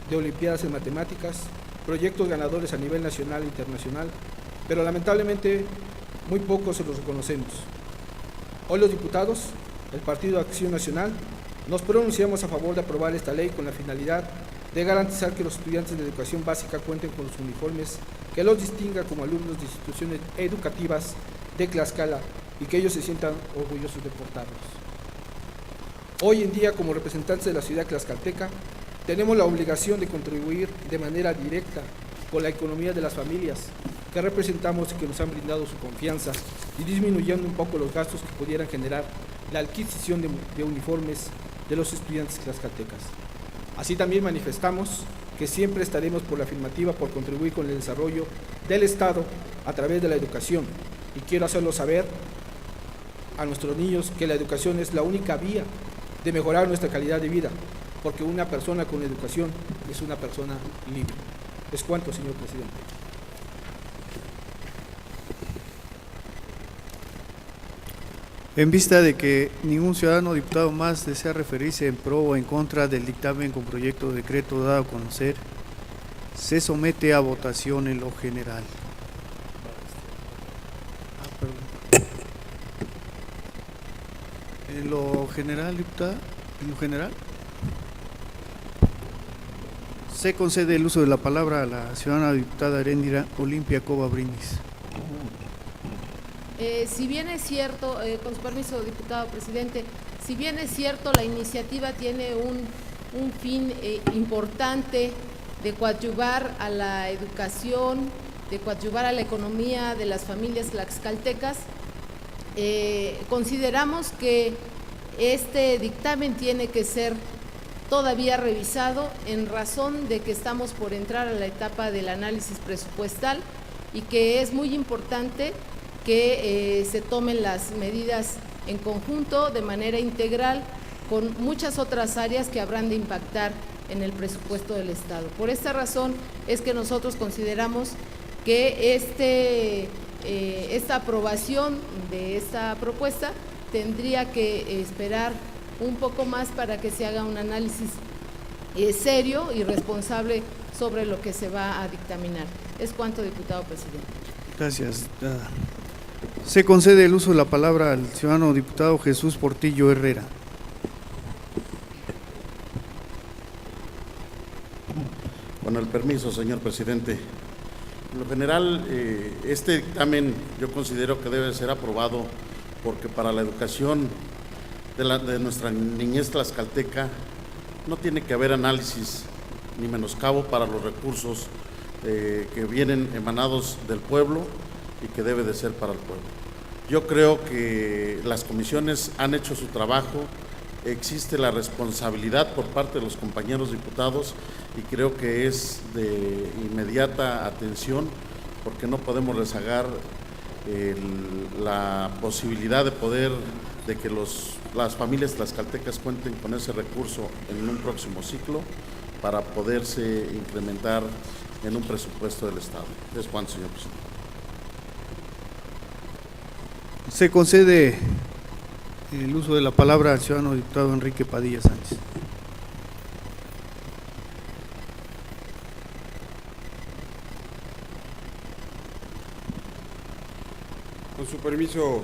de Olimpiadas en Matemáticas, proyectos ganadores a nivel nacional e internacional, pero lamentablemente muy pocos se los reconocemos. Hoy los diputados, el Partido de Acción Nacional, nos pronunciamos a favor de aprobar esta ley con la finalidad de garantizar que los estudiantes de educación básica cuenten con los uniformes que los distinga como alumnos de instituciones educativas de Tlaxcala y que ellos se sientan orgullosos de portarlos. Hoy en día, como representantes de la ciudad tlaxcalteca, tenemos la obligación de contribuir de manera directa con la economía de las familias que representamos y que nos han brindado su confianza y disminuyendo un poco los gastos que pudieran generar la adquisición de uniformes de los estudiantes tlaxcaltecas. Así también manifestamos que siempre estaremos por la afirmativa por contribuir con el desarrollo del Estado a través de la educación, y quiero hacerlo saber a nuestros niños que la educación es la única vía de mejorar nuestra calidad de vida, porque una persona con educación es una persona libre. Es cuanto, señor presidente. En vista de que ningún ciudadano o diputado más desea referirse en pro o en contra del dictamen con proyecto de decreto dado a conocer, se somete a votación en lo general. En lo general, diputada, en lo general, se concede el uso de la palabra a la ciudadana diputada Heréndira Olimpia Cova Brindis. Si bien es cierto, con su permiso, diputado presidente, si bien es cierto, la iniciativa tiene un fin importante de coadyuvar a la educación, de coadyuvar a la economía de las familias tlaxcaltecas, consideramos que este dictamen tiene que ser todavía revisado en razón de que estamos por entrar a la etapa del análisis presupuestal y que es muy importante que se tomen las medidas en conjunto, de manera integral, con muchas otras áreas que habrán de impactar en el presupuesto del Estado. Por esta razón es que nosotros consideramos que esta aprobación de esta propuesta tendría que esperar un poco más para que se haga un análisis serio y responsable sobre lo que se va a dictaminar. Es cuanto, diputado presidente. Gracias, diputada. Se concede el uso de la palabra al ciudadano diputado Jesús Portillo Herrera. Con el permiso, señor presidente. En lo general, este dictamen yo considero que debe ser aprobado porque para la educación de nuestra niñez tlaxcalteca no tiene que haber análisis ni menoscabo para los recursos que vienen emanados del pueblo y que debe de ser para el pueblo. Yo creo que las comisiones han hecho su trabajo, existe la responsabilidad por parte de los compañeros diputados y creo que es de inmediata atención porque no podemos rezagar la posibilidad de que las familias tlaxcaltecas cuenten con ese recurso en un próximo ciclo para poderse incrementar en un presupuesto del Estado. Es cuanto, señor presidente. Se concede el uso de la palabra al ciudadano diputado Enrique Padilla Sánchez. Con su permiso,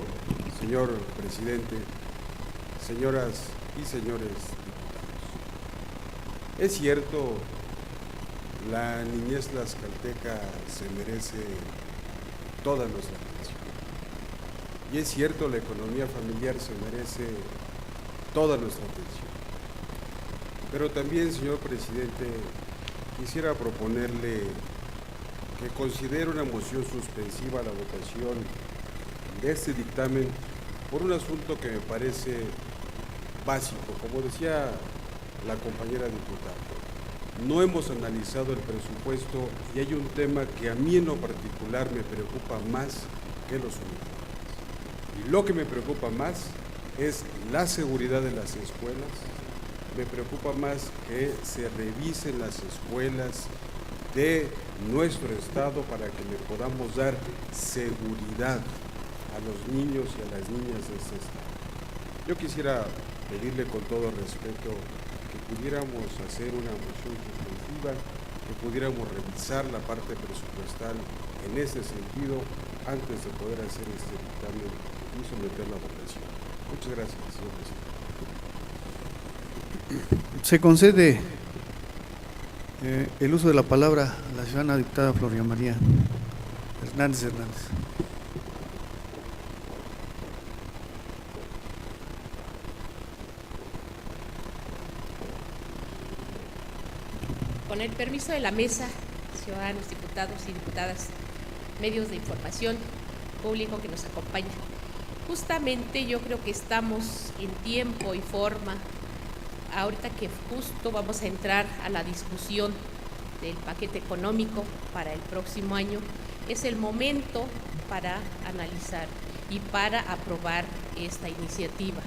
señor presidente, señoras y señores diputados. Es cierto, la niñez tlaxcalteca se merece toda nuestra atención. Y es cierto, la economía familiar se merece toda nuestra atención. Pero también, señor presidente, quisiera proponerle que considere una moción suspensiva a la votación de este dictamen por un asunto que me parece básico. Como decía la compañera diputada, no hemos analizado el presupuesto y hay un tema que a mí en lo particular me preocupa más que los uniformes. Y lo que me preocupa más es la seguridad de las escuelas, me preocupa más que se revisen las escuelas de nuestro estado para que le podamos dar seguridad a los niños y a las niñas de este estado. Yo quisiera pedirle con todo respeto que pudiéramos hacer una moción suspensiva, que pudiéramos revisar la parte presupuestal en ese sentido antes de poder hacer este dictamen y someter la votación. Muchas gracias, señor presidente. Se concede el uso de la palabra a la ciudadana diputada Floria María Hernández. Con el permiso de la mesa, ciudadanos, diputados y diputadas, medios de información, público que nos acompaña. Justamente yo creo que estamos en tiempo y forma, ahorita que justo vamos a entrar a la discusión del paquete económico para el próximo año, es el momento para analizar y para aprobar esta iniciativa.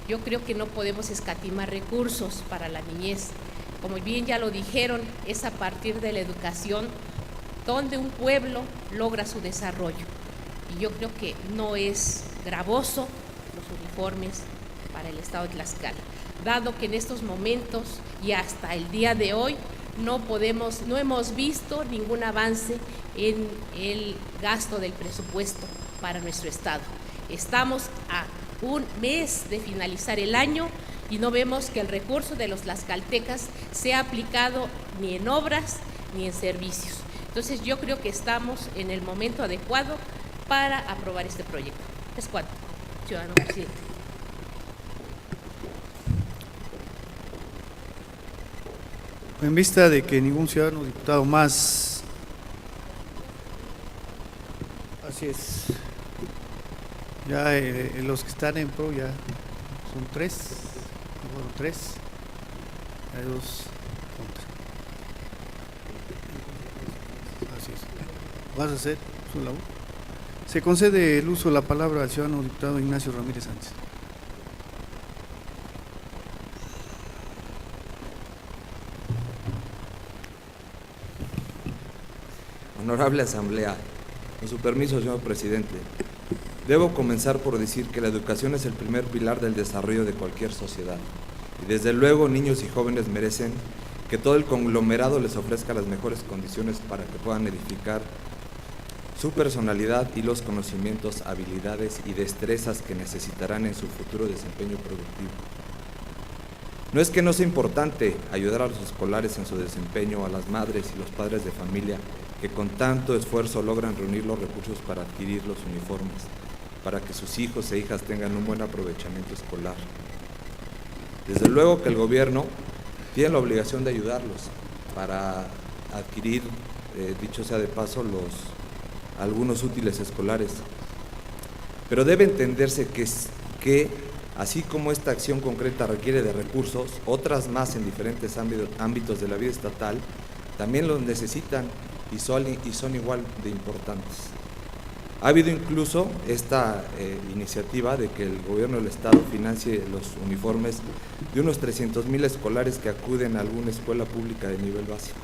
Yo creo que no podemos escatimar recursos para la niñez. Como bien ya lo dijeron, es a partir de la educación donde un pueblo logra su desarrollo. Y yo creo que no es gravoso los uniformes para el estado de Tlaxcala, dado que en estos momentos y hasta el día de hoy no hemos visto ningún avance en el gasto del presupuesto para nuestro estado. Estamos a un mes de finalizar el año y no vemos que el recurso de los tlaxcaltecas sea aplicado ni en obras ni en servicios. Entonces yo creo que estamos en el momento adecuado para aprobar este proyecto. Es cuanto, ciudadano presidente. En vista de que ningún ciudadano diputado más, así es, ya los que están en pro ya son tres, hay dos contra. Así es. ¿Vas a hacer su labor? Se concede el uso de la palabra al ciudadano diputado Ignacio Ramírez Sánchez. Honorable Asamblea, con su permiso, señor presidente, debo comenzar por decir que la educación es el primer pilar del desarrollo de cualquier sociedad. Y desde luego, niños y jóvenes merecen que todo el conglomerado les ofrezca las mejores condiciones para que puedan edificar su personalidad y los conocimientos, habilidades y destrezas que necesitarán en su futuro desempeño productivo. No es que no sea importante ayudar a los escolares en su desempeño, a las madres y los padres de familia que con tanto esfuerzo logran reunir los recursos para adquirir los uniformes, para que sus hijos e hijas tengan un buen aprovechamiento escolar. Desde luego que el gobierno tiene la obligación de ayudarlos para adquirir, dicho sea de paso, algunos útiles escolares. Pero debe entenderse que así como esta acción concreta requiere de recursos, otras más en diferentes ámbitos de la vida estatal también los necesitan y son igual de importantes. Ha habido incluso esta iniciativa de que el gobierno del estado financie los uniformes de unos 300,000 escolares que acuden a alguna escuela pública de nivel básico.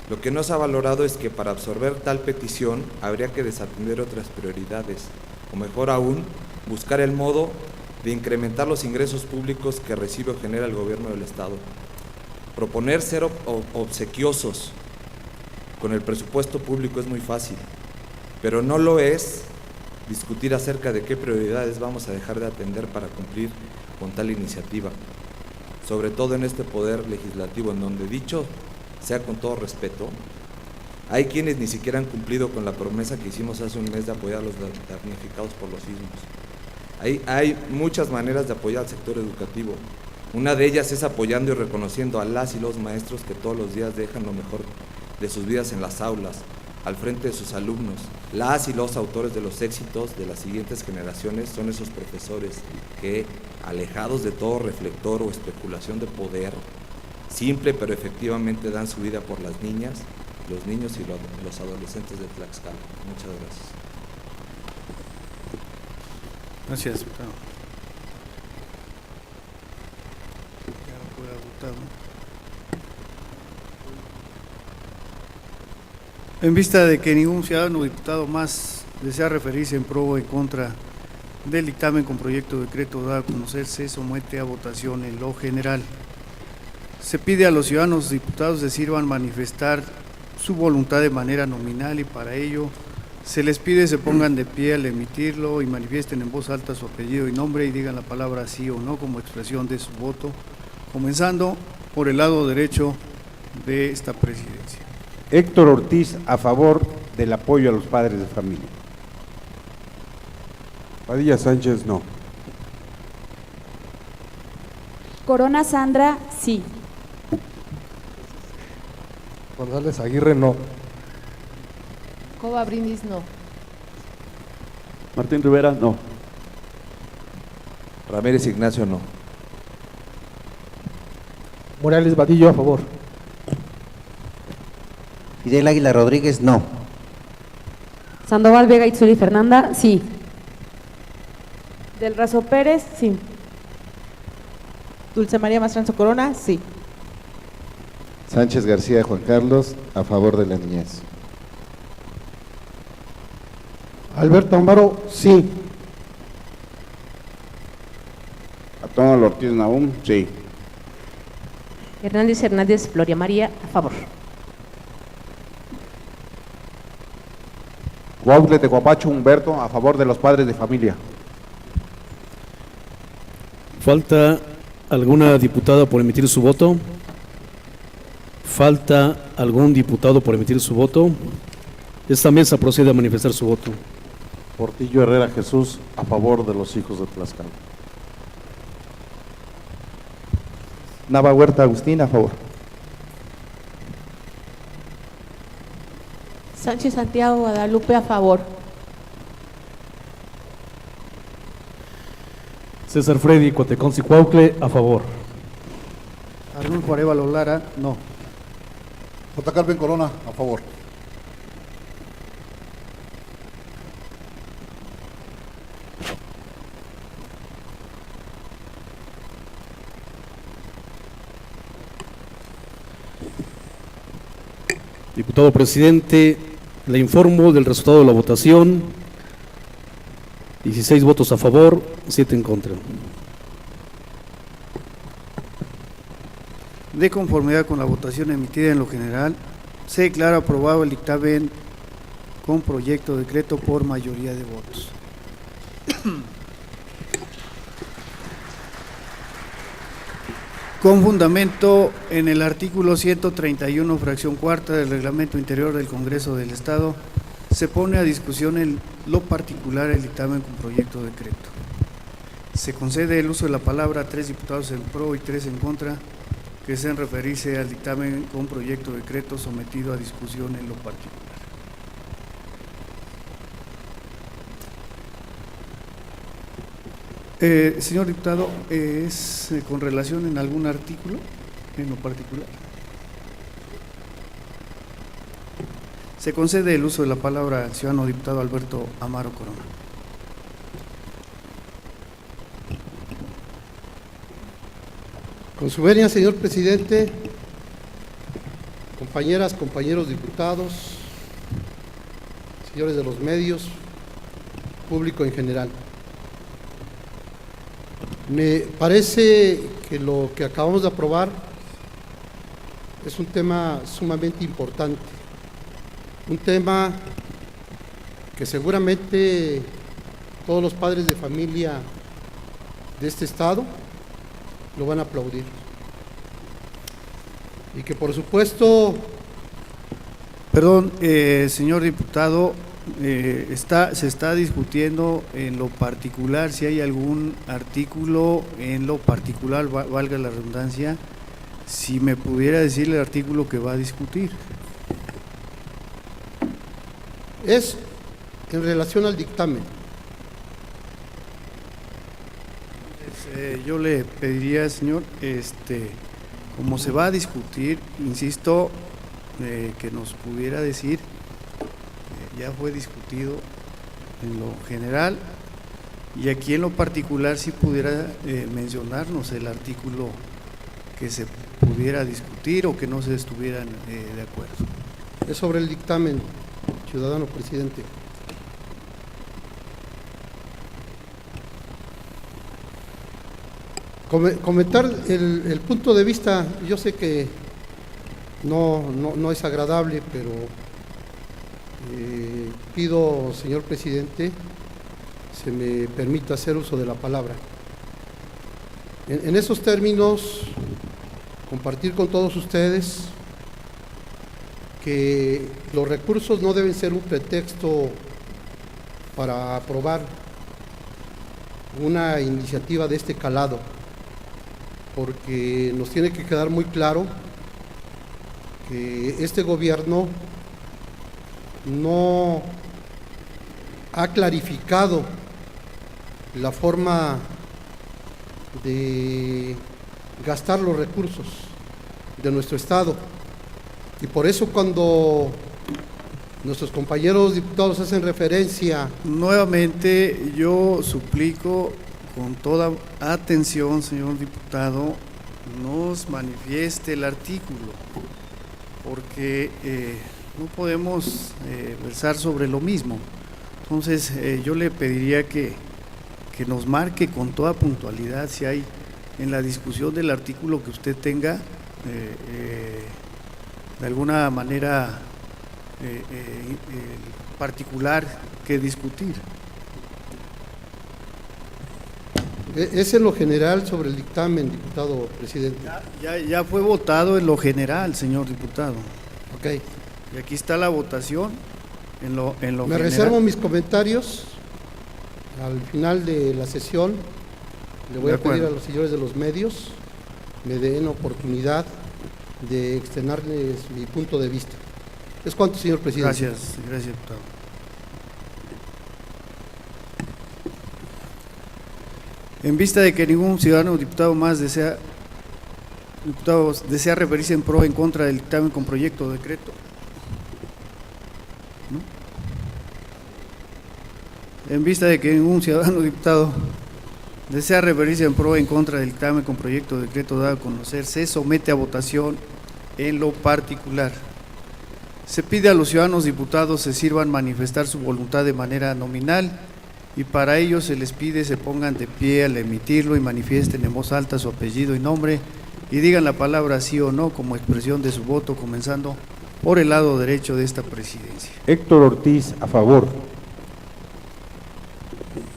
Lo que no se ha valorado es que para absorber tal petición habría que desatender otras prioridades, o mejor aún, buscar el modo de incrementar los ingresos públicos que recibe o genera el gobierno del estado. Proponer ser obsequiosos con el presupuesto público es muy fácil, pero no lo es discutir acerca de qué prioridades vamos a dejar de atender para cumplir con tal iniciativa, sobre todo en este poder legislativo, en donde, dicho sea con todo respeto, hay quienes ni siquiera han cumplido con la promesa que hicimos hace un mes de apoyar a los damnificados por los sismos. Hay muchas maneras de apoyar al sector educativo. Una de ellas es apoyando y reconociendo a las y los maestros que todos los días dejan lo mejor de sus vidas en las aulas, al frente de sus alumnos. Las y los autores de los éxitos de las siguientes generaciones son esos profesores que, alejados de todo reflector o especulación de poder, simple pero efectivamente dan su vida por las niñas, los niños y los adolescentes de Tlaxcala. Muchas gracias. Gracias, diputado. Ya no puede votar, ¿no? En vista de que ningún ciudadano o diputado más desea referirse en pro o en contra del dictamen con proyecto de decreto dado a conocer, se somete a votación en lo general. Se pide a los ciudadanos diputados que sirvan manifestar su voluntad de manera nominal y para ello se les pide se pongan de pie al emitirlo y manifiesten en voz alta su apellido y nombre y digan la palabra sí o no como expresión de su voto, comenzando por el lado derecho de esta presidencia. Héctor Ortiz, a favor del apoyo a los padres de familia. Padilla Sánchez, no. Corona Sandra, sí. González Aguirre, no. Cova Brindis, no. Martín Rivera, no. Ramírez Ignacio, no. Morales Vadillo, a favor. Fidel Águila Rodríguez, no. Sandoval Vega Itzuli Fernanda, sí. Del Razo Pérez, sí. Dulce María Mastranzo Corona, sí. Sánchez García Juan Carlos, a favor de la niñez. Alberto Amparo, sí. Antonio Ortiz Nahum, sí. Hernández Floria María, a favor. Cuautle de Guapacho Humberto, a favor de los padres de familia. ¿Falta alguna diputada por emitir su voto? ¿Falta algún diputado por emitir su voto? Esta mesa procede a manifestar su voto. Portillo Herrera Jesús, a favor de los hijos de Tlaxcala. Nava Huerta Agustín, a favor. Sánchez Santiago Guadalupe, a favor. César Freddy Cuateconci Cuaucle, a favor. Arnulfo Arévalo Lara, no. J. Carmen Corona, a favor. Diputado presidente, le informo del resultado de la votación. 16 votos a favor, 7 en contra. De conformidad con la votación emitida en lo general, se declara aprobado el dictamen con proyecto de decreto por mayoría de votos. Con fundamento en el artículo 131, fracción cuarta del Reglamento Interior del Congreso del Estado, se pone a discusión en lo particular el dictamen con proyecto de decreto. Se concede el uso de la palabra a 3 diputados en pro y 3 en contra, que deseen referirse al dictamen con proyecto de decreto sometido a discusión en lo particular. Señor diputado, ¿es con relación en algún artículo en lo particular? Se concede el uso de la palabra al ciudadano diputado Alberto Amaro Corona. Con su venia, señor presidente, compañeras, compañeros diputados, señores de los medios, público en general. Me parece que lo que acabamos de aprobar es un tema sumamente importante, un tema que seguramente todos los padres de familia de este estado lo van a aplaudir y que por supuesto… Perdón, señor diputado, se está discutiendo en lo particular, si hay algún artículo en lo particular, valga la redundancia, si me pudiera decir el artículo que va a discutir. es en relación al dictamen. Yo le pediría, señor, como se va a discutir, insisto, que nos pudiera decir, ya fue discutido en lo general, y aquí en lo particular si pudiera mencionarnos el artículo que se pudiera discutir o que no se estuvieran de acuerdo. Es sobre el dictamen, ciudadano presidente. Comentar el punto de vista, yo sé que no es agradable, pero pido, señor presidente, se me permita hacer uso de la palabra. En esos términos, compartir con todos ustedes que los recursos no deben ser un pretexto para aprobar una iniciativa de este calado, porque nos tiene que quedar muy claro que este gobierno no ha clarificado la forma de gastar los recursos de nuestro Estado. Y por eso cuando nuestros compañeros diputados hacen referencia... Nuevamente yo suplico con toda atención, señor diputado, nos manifieste el artículo, porque no podemos versar sobre lo mismo. Entonces yo le pediría que nos marque con toda puntualidad si hay en la discusión del artículo que usted tenga de alguna manera particular que discutir. Es en lo general sobre el dictamen, diputado presidente. Ya fue votado en lo general, señor diputado. Ok. Y aquí está la votación en lo Me general. reservo mis comentarios al final de la sesión. Le voy a pedir a los señores de los medios me den oportunidad de externarles mi punto de vista. Es cuanto, señor presidente. Gracias, diputado. En vista de que ningún ciudadano o diputado más desea referirse en pro o en contra del dictamen con proyecto de decreto, ¿no? En vista de que ningún ciudadano o diputado desea referirse en pro o en contra del dictamen con proyecto de decreto dado a conocer, se somete a votación en lo particular. Se pide a los ciudadanos diputados se sirvan manifestar su voluntad de manera nominal, y para ello se les pide se pongan de pie al emitirlo y manifiesten en voz alta su apellido y nombre y digan la palabra sí o no como expresión de su voto, comenzando por el lado derecho de esta presidencia. Héctor Ortiz, a favor.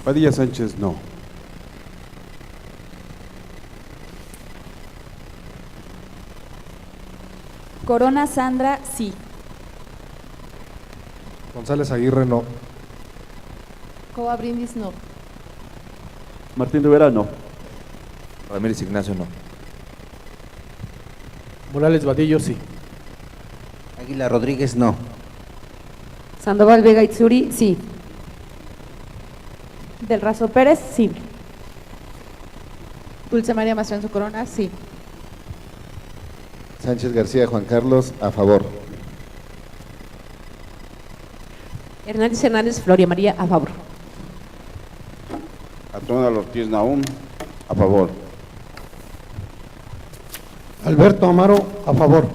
Padilla Sánchez, no. Corona Sandra, sí. González Aguirre, no. Cova Brindis, no. Martín Rivera, no. Ramírez Ignacio, no. Morales Vadillo, sí. Águila Rodríguez, no. Sandoval Vega Itzuri, sí. Del Razo Pérez, sí. Dulce María Mastranzo Corona, sí. Sánchez García Juan Carlos, a favor. Hernández Floria María, a favor. Antonio Ortiz Nahum, a favor. Alberto Amaro, a favor.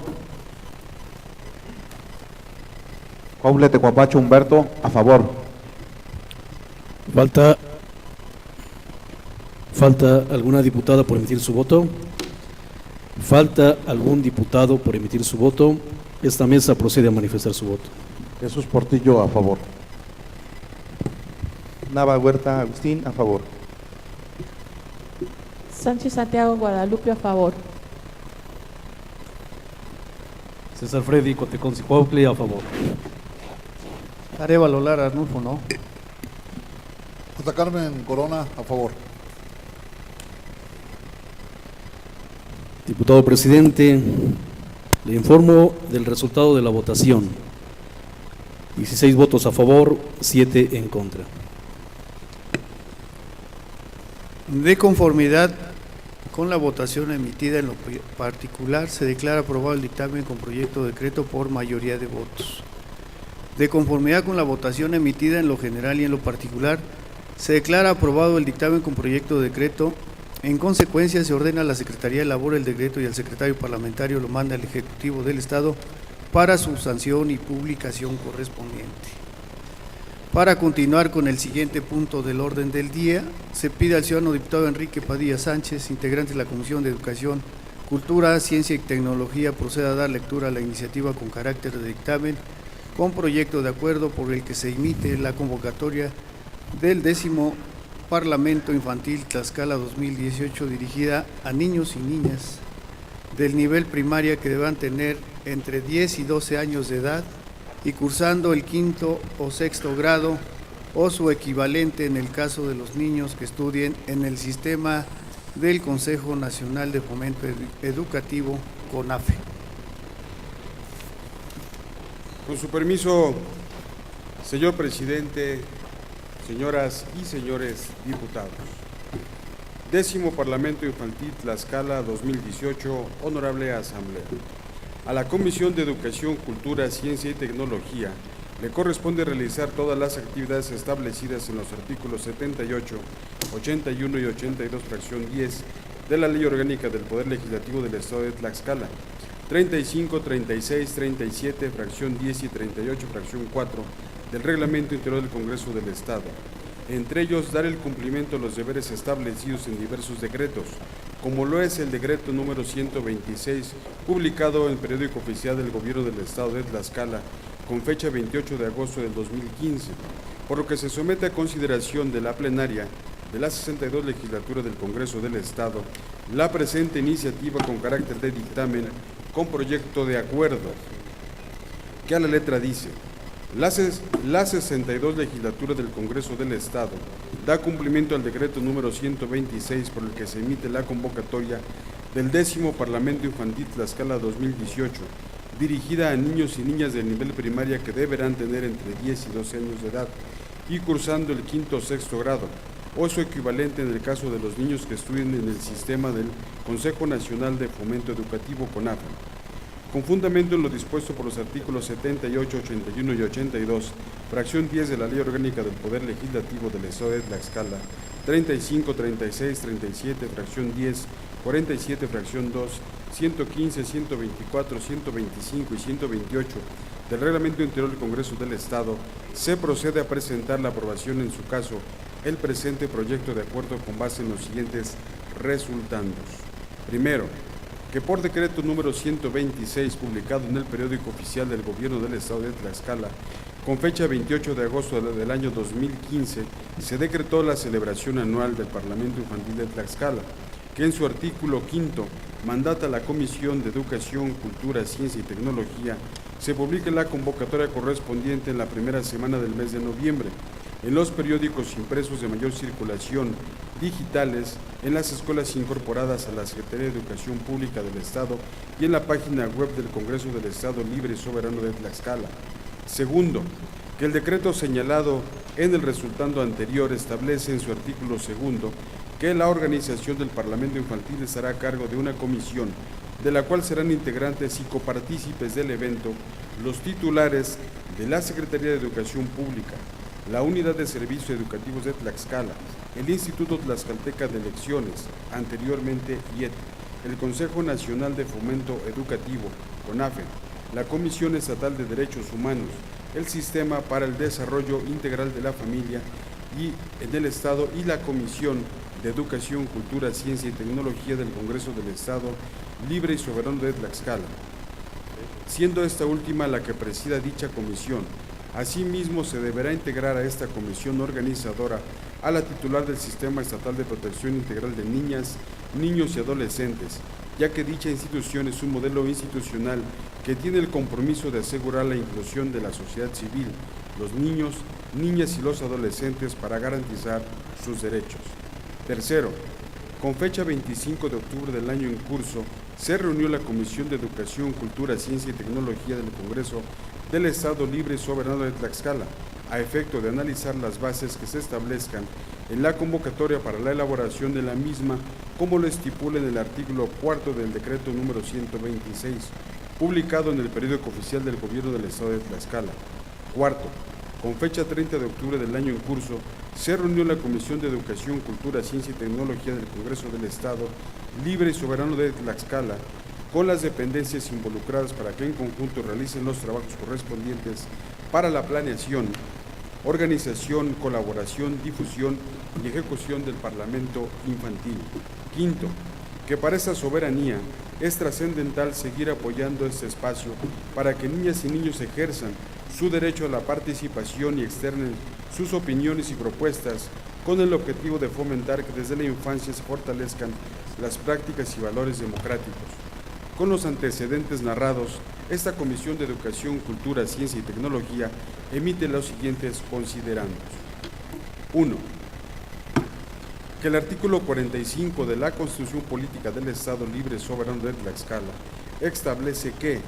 Coble Tecuapacho Humberto, a favor. ¿Falta alguna diputada por emitir su voto? ¿Falta algún diputado por emitir su voto? Esta mesa procede a manifestar su voto. Jesús Portillo, a favor. Nava Huerta Agustín, a favor. Sánchez Santiago Guadalupe, a favor. César Freddy Cotecón Cicuautle, a favor. Arevalo Lara Arnulfo, no. J. Carmen Corona, a favor. Diputado presidente, le informo del resultado de la votación. 16 votos a favor, 7 en contra. De conformidad con la votación emitida en lo particular, se declara aprobado el dictamen con proyecto de decreto por mayoría de votos. De conformidad con la votación emitida en lo general y en lo particular, se declara aprobado el dictamen con proyecto de decreto. En consecuencia, se ordena a la Secretaría elabore el decreto y al secretario parlamentario lo manda al Ejecutivo del Estado para su sanción y publicación correspondiente. Para continuar con el siguiente punto del orden del día, se pide al ciudadano diputado Enrique Padilla Sánchez, integrante de la Comisión de Educación, Cultura, Ciencia y Tecnología, proceda a dar lectura a la iniciativa con carácter de dictamen con proyecto de acuerdo por el que se emite la convocatoria del 10º Parlamento Infantil Tlaxcala 2018 dirigida a niños y niñas del nivel primaria que deban tener entre 10 y 12 años de edad y cursando el 5º o 6º grado o su equivalente en el caso de los niños que estudien en el sistema del Consejo Nacional de Fomento Educativo, CONAFE. Con su permiso, señor presidente, señoras y señores diputados. 10º Parlamento Infantil Tlaxcala 2018, Honorable Asamblea. A la Comisión de Educación, Cultura, Ciencia y Tecnología le corresponde realizar todas las actividades establecidas en los artículos 78, 81 y 82, fracción 10 de la Ley Orgánica del Poder Legislativo del Estado de Tlaxcala, 35, 36, 37, fracción 10 y 38, fracción 4 del Reglamento Interior del Congreso del Estado. Entre ellos, dar el cumplimiento a los deberes establecidos en diversos decretos, como lo es el decreto número 126, publicado en el Periódico Oficial del Gobierno del Estado de Tlaxcala, con fecha 28 de agosto del 2015, por lo que se somete a consideración de la plenaria de la 62 legislatura del Congreso del Estado la presente iniciativa con carácter de dictamen con proyecto de acuerdo, que a la letra dice: la 62 legislatura del Congreso del Estado da cumplimiento al decreto número 126 por el que se emite la convocatoria del 10º Parlamento Infantil Tlaxcala 2018, dirigida a niños y niñas del nivel primaria que deberán tener entre 10 y 12 años de edad y cursando el 5º o 6º grado, o su equivalente en el caso de los niños que estudien en el sistema del Consejo Nacional de Fomento Educativo, CONAFE. Con fundamento en lo dispuesto por los artículos 78, 81 y 82, fracción 10 de la Ley Orgánica del Poder Legislativo del Estado de Tlaxcala, 35, 36, 37, fracción 10, 47, fracción 2, 115, 124, 125 y 128 del Reglamento Interior del Congreso del Estado, se procede a presentar la aprobación en su caso el presente proyecto de acuerdo con base en los siguientes resultandos. Primero, que por decreto número 126, publicado en el Periódico Oficial del Gobierno del Estado de Tlaxcala, con fecha 28 de agosto del año 2015, se decretó la celebración anual del Parlamento Infantil de Tlaxcala, que en su artículo 5 mandata a la Comisión de Educación, Cultura, Ciencia y Tecnología se publique la convocatoria correspondiente en la primera semana del mes de noviembre, en los periódicos impresos de mayor circulación, digitales, en las escuelas incorporadas a la Secretaría de Educación Pública del Estado y en la página web del Congreso del Estado Libre y Soberano de Tlaxcala. Segundo, que el decreto señalado en el resultando anterior establece en su artículo 2 que la organización del Parlamento Infantil estará a cargo de una comisión, de la cual serán integrantes y copartícipes del evento los titulares de la Secretaría de Educación Pública, la Unidad de Servicios Educativos de Tlaxcala, el Instituto Tlaxcalteca de Elecciones, anteriormente IET, el Consejo Nacional de Fomento Educativo, CONAFE, la Comisión Estatal de Derechos Humanos, el Sistema para el Desarrollo Integral de la Familia y del Estado y la Comisión de Educación, Cultura, Ciencia y Tecnología del Congreso del Estado Libre y Soberano de Tlaxcala, siendo esta última la que presida dicha comisión. Asimismo, se deberá integrar a esta comisión organizadora a la titular del Sistema Estatal de Protección Integral de Niñas, Niños y Adolescentes, ya que dicha institución es un modelo institucional que tiene el compromiso de asegurar la inclusión de la sociedad civil, los niños, niñas y los adolescentes para garantizar sus derechos. Tercero, con fecha 25 de octubre del año en curso, se reunió la Comisión de Educación, Cultura, Ciencia y Tecnología del Congreso del Estado Libre y Soberano de Tlaxcala, a efecto de analizar las bases que se establezcan en la convocatoria para la elaboración de la misma, como lo estipula en el artículo 4 del decreto número 126, publicado en el periódico oficial del Gobierno del Estado de Tlaxcala. Cuarto, con fecha 30 de octubre del año en curso, se reunió la Comisión de Educación, Cultura, Ciencia y Tecnología del Congreso del Estado Libre y Soberano de Tlaxcala, con las dependencias involucradas para que en conjunto realicen los trabajos correspondientes para la planeación, organización, colaboración, difusión y ejecución del Parlamento Infantil. Quinto, que para esta soberanía es trascendental seguir apoyando este espacio para que niñas y niños ejerzan su derecho a la participación y externen sus opiniones y propuestas con el objetivo de fomentar que desde la infancia se fortalezcan las prácticas y valores democráticos. Con los antecedentes narrados, esta Comisión de Educación, Cultura, Ciencia y Tecnología emite los siguientes considerandos. 1. Que el artículo 45 de la Constitución Política del Estado Libre y Soberano de Tlaxcala establece que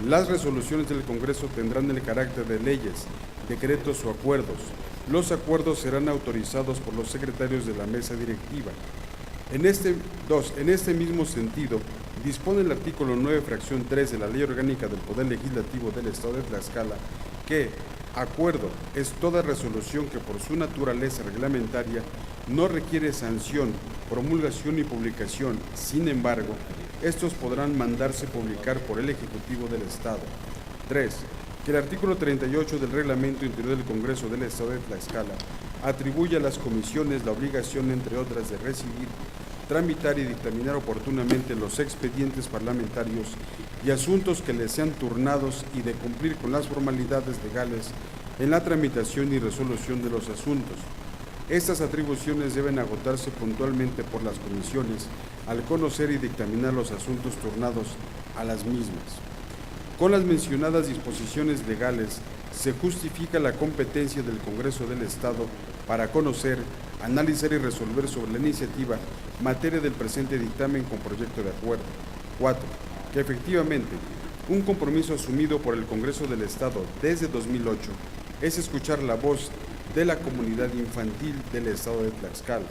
las resoluciones del Congreso tendrán el carácter de leyes, decretos o acuerdos. Los acuerdos serán autorizados por los secretarios de la mesa directiva. En este mismo sentido, dispone el artículo 9, fracción 3 de la Ley Orgánica del Poder Legislativo del Estado de Tlaxcala que acuerdo es toda resolución que por su naturaleza reglamentaria no requiere sanción, promulgación y publicación. Sin embargo, estos podrán mandarse publicar por el Ejecutivo del Estado. 3. Que el artículo 38 del Reglamento Interior del Congreso del Estado de Tlaxcala atribuye a las comisiones la obligación, entre otras, de recibir, tramitar y dictaminar oportunamente los expedientes parlamentarios y asuntos que les sean turnados y de cumplir con las formalidades legales en la tramitación y resolución de los asuntos. Estas atribuciones deben agotarse puntualmente por las comisiones al conocer y dictaminar los asuntos turnados a las mismas. Con las mencionadas disposiciones legales se justifica la competencia del Congreso del Estado para conocer, analizar y resolver sobre la iniciativa materia del presente dictamen con proyecto de acuerdo. 4. Que efectivamente un compromiso asumido por el Congreso del Estado desde 2008 es escuchar la voz de la comunidad infantil del Estado de Tlaxcala,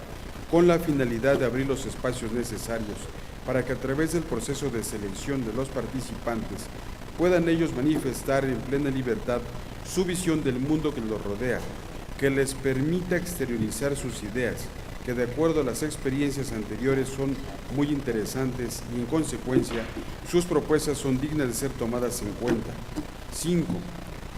con la finalidad de abrir los espacios necesarios para que a través del proceso de selección de los participantes puedan ellos manifestar en plena libertad su visión del mundo que los rodea, que les permita exteriorizar sus ideas, que de acuerdo a las experiencias anteriores son muy interesantes y en consecuencia sus propuestas son dignas de ser tomadas en cuenta. 5.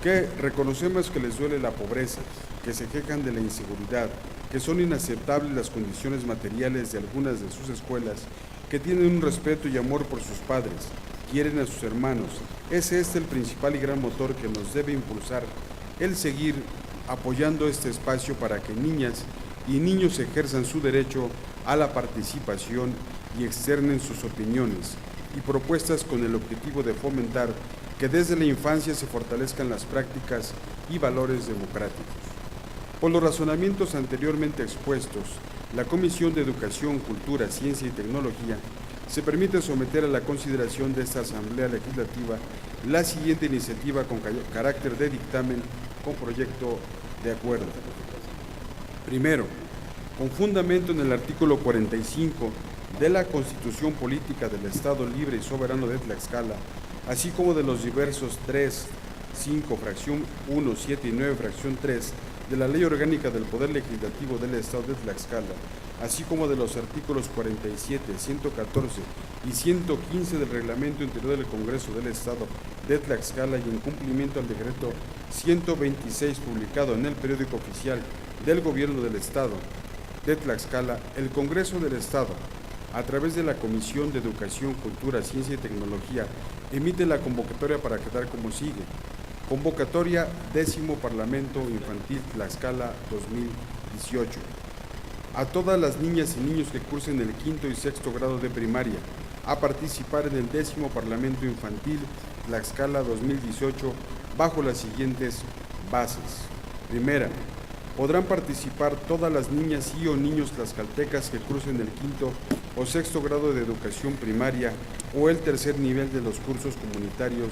Que reconocemos que les duele la pobreza, que se quejan de la inseguridad, que son inaceptables las condiciones materiales de algunas de sus escuelas, que tienen un respeto y amor por sus padres, quieren a sus hermanos. Es este el principal y gran motor que nos debe impulsar el seguir apoyando este espacio para que niñas y niños ejerzan su derecho a la participación y externen sus opiniones y propuestas con el objetivo de fomentar que desde la infancia se fortalezcan las prácticas y valores democráticos. Por los razonamientos anteriormente expuestos, la Comisión de Educación, Cultura, Ciencia y Tecnología se permite someter a la consideración de esta Asamblea Legislativa la siguiente iniciativa con carácter de dictamen con proyecto de acuerdo. Primero, con fundamento en el artículo 45 de la Constitución Política del Estado Libre y Soberano de Tlaxcala, así como de los diversos 3, 5, fracción 1, 7 y 9, fracción 3, de la Ley Orgánica del Poder Legislativo del Estado de Tlaxcala, así como de los artículos 47, 114 y 115 del Reglamento Interior del Congreso del Estado de Tlaxcala y en cumplimiento al decreto 126 publicado en el periódico oficial del Gobierno del Estado de Tlaxcala, el Congreso del Estado, a través de la Comisión de Educación, Cultura, Ciencia y Tecnología, emite la convocatoria para quedar como sigue. Convocatoria 10º Parlamento Infantil Tlaxcala 2018. A todas las niñas y niños que cursen el 5º y 6º grado de primaria, a participar en el 10º Parlamento Infantil Tlaxcala 2018 bajo las siguientes bases. Primera, podrán participar todas las niñas y o niños tlaxcaltecas que crucen el 5º o 6º grado de educación primaria o el tercer nivel de los cursos comunitarios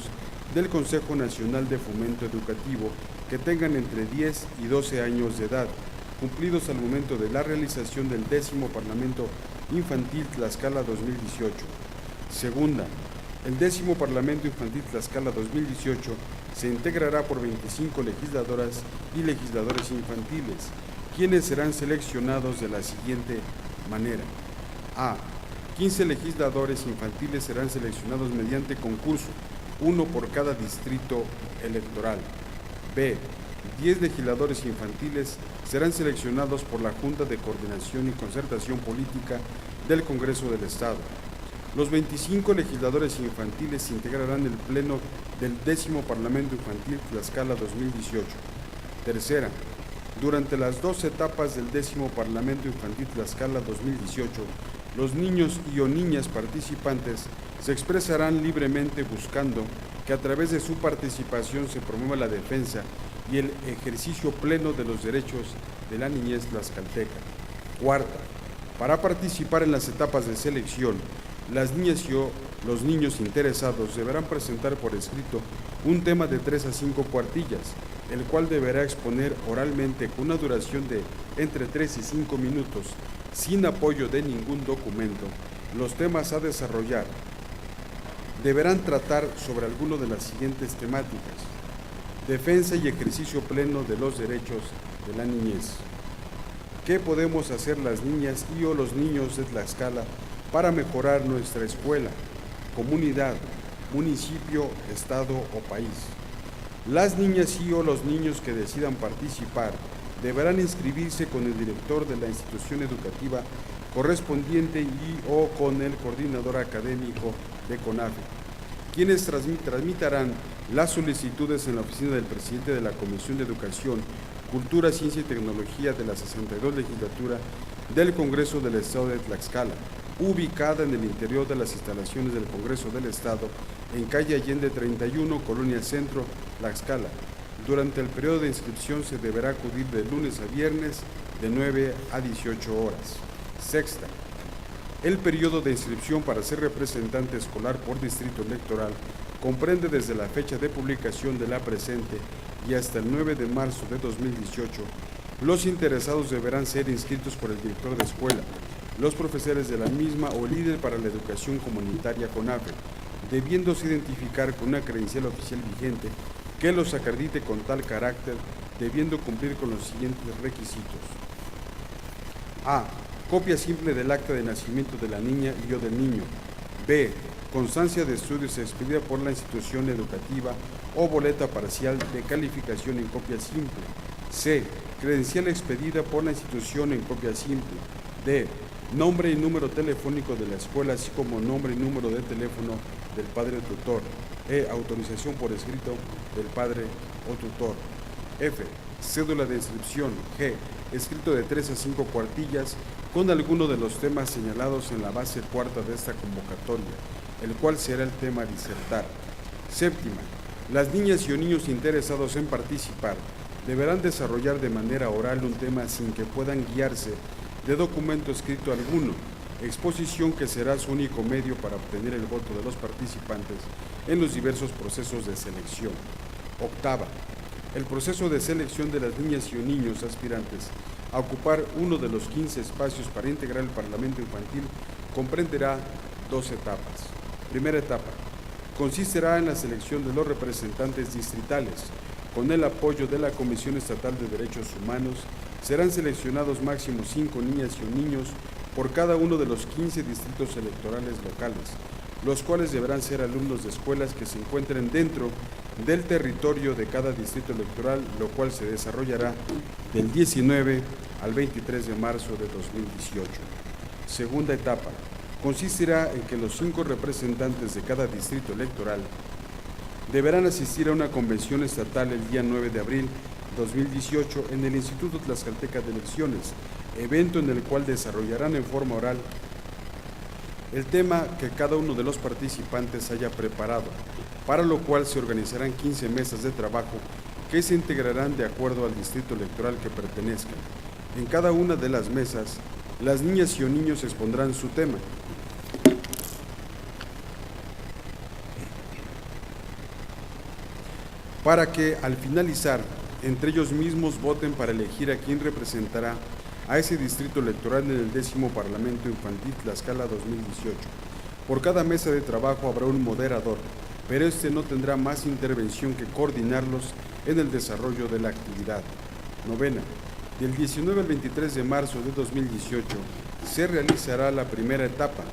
del Consejo Nacional de Fomento Educativo que tengan entre 10 y 12 años de edad, cumplidos al momento de la realización del 10º Parlamento Infantil Tlaxcala 2018. Segunda, el 10º Parlamento Infantil Tlaxcala 2018 se integrará por 25 legisladoras y legisladores infantiles, quienes serán seleccionados de la siguiente manera. A. 15 legisladores infantiles serán seleccionados mediante concurso, uno por cada distrito electoral. B. 10 legisladores infantiles serán seleccionados por la Junta de Coordinación y Concertación Política del Congreso del Estado. Los 25 legisladores infantiles se integrarán el Pleno del 10º Parlamento Infantil Tlaxcala 2018. Tercera, durante las 2 etapas del 10º Parlamento Infantil Tlaxcala 2018, los niños y o niñas participantes se expresarán libremente buscando que a través de su participación se promueva la defensa y el ejercicio pleno de los derechos de la niñez tlaxcalteca. Cuarta, para participar en las etapas de selección, las niñas y o los niños interesados deberán presentar por escrito un tema de 3 a 5 cuartillas, el cual deberá exponer oralmente con una duración de entre 3 y 5 minutos, sin apoyo de ningún documento, los temas a desarrollar. Deberán tratar sobre alguno de las siguientes temáticas: defensa y ejercicio pleno de los derechos de la niñez. ¿Qué podemos hacer las niñas y o los niños de Tlaxcala para mejorar nuestra escuela, comunidad, municipio, estado o país? Las niñas y o los niños que decidan participar deberán inscribirse con el director de la institución educativa correspondiente y o con el coordinador académico de CONAFE, quienes tramitarán las solicitudes en la oficina del presidente de la Comisión de Educación, Cultura, Ciencia y Tecnología de la 62 Legislatura del Congreso del Estado de Tlaxcala, ubicada en el interior de las instalaciones del Congreso del Estado, en calle Allende 31, Colonia Centro, Tlaxcala. Durante el periodo de inscripción se deberá acudir de lunes a viernes de 9 a 18 horas. Sexta, el periodo de inscripción para ser representante escolar por distrito electoral comprende desde la fecha de publicación de la presente y hasta el 9 de marzo de 2018. Los interesados deberán ser inscritos por el director de escuela, los profesores de la misma o líder para la educación comunitaria CONAFE, debiéndose identificar con una credencial oficial vigente que los acredite con tal carácter, debiendo cumplir con los siguientes requisitos. A. Copia simple del acta de nacimiento de la niña y o del niño. B. Constancia de estudios expedida por la institución educativa o boleta parcial de calificación en copia simple. C. Credencial expedida por la institución en copia simple. D. Nombre y número telefónico de la escuela, así como nombre y número de teléfono del padre tutor. E. Autorización por escrito del padre o tutor. F. Cédula de inscripción. G. Escrito de 3 a 5 cuartillas con alguno de los temas señalados en la base cuarta de esta convocatoria, el cual será el tema a disertar. Séptima. Las niñas y o niños interesados en participar deberán desarrollar de manera oral un tema sin que puedan guiarse de documento escrito alguno, exposición que será su único medio para obtener el voto de los participantes en los diversos procesos de selección. Octava, el proceso de selección de las niñas y o niños aspirantes a ocupar uno de los 15 espacios para integrar el Parlamento Infantil comprenderá 2 etapas. Primera etapa, consistirá en la selección de los representantes distritales. Con el apoyo de la Comisión Estatal de Derechos Humanos, serán seleccionados máximo 5 niñas y o niños por cada uno de los 15 distritos electorales locales, los cuales deberán ser alumnos de escuelas que se encuentren dentro del territorio de cada distrito electoral, lo cual se desarrollará del 19 al 23 de marzo de 2018. Segunda etapa, consistirá en que los 5 representantes de cada distrito electoral deberán asistir a una convención estatal el día 9 de abril de 2018 en el Instituto Tlaxcalteca de Elecciones, evento en el cual desarrollarán en forma oral el tema que cada uno de los participantes haya preparado, para lo cual se organizarán 15 mesas de trabajo que se integrarán de acuerdo al distrito electoral que pertenezcan. En cada una de las mesas, las niñas y o niños expondrán su tema. para que al finalizar entre ellos mismos voten para elegir a quien representará a ese distrito electoral en el 10º Parlamento Infantil Tlaxcala 2018. Por cada mesa de trabajo habrá un moderador, pero este no tendrá más intervención que coordinarlos en el desarrollo de la actividad. Novena. Del 19 al 23 de marzo de 2018 se realizará la primera etapa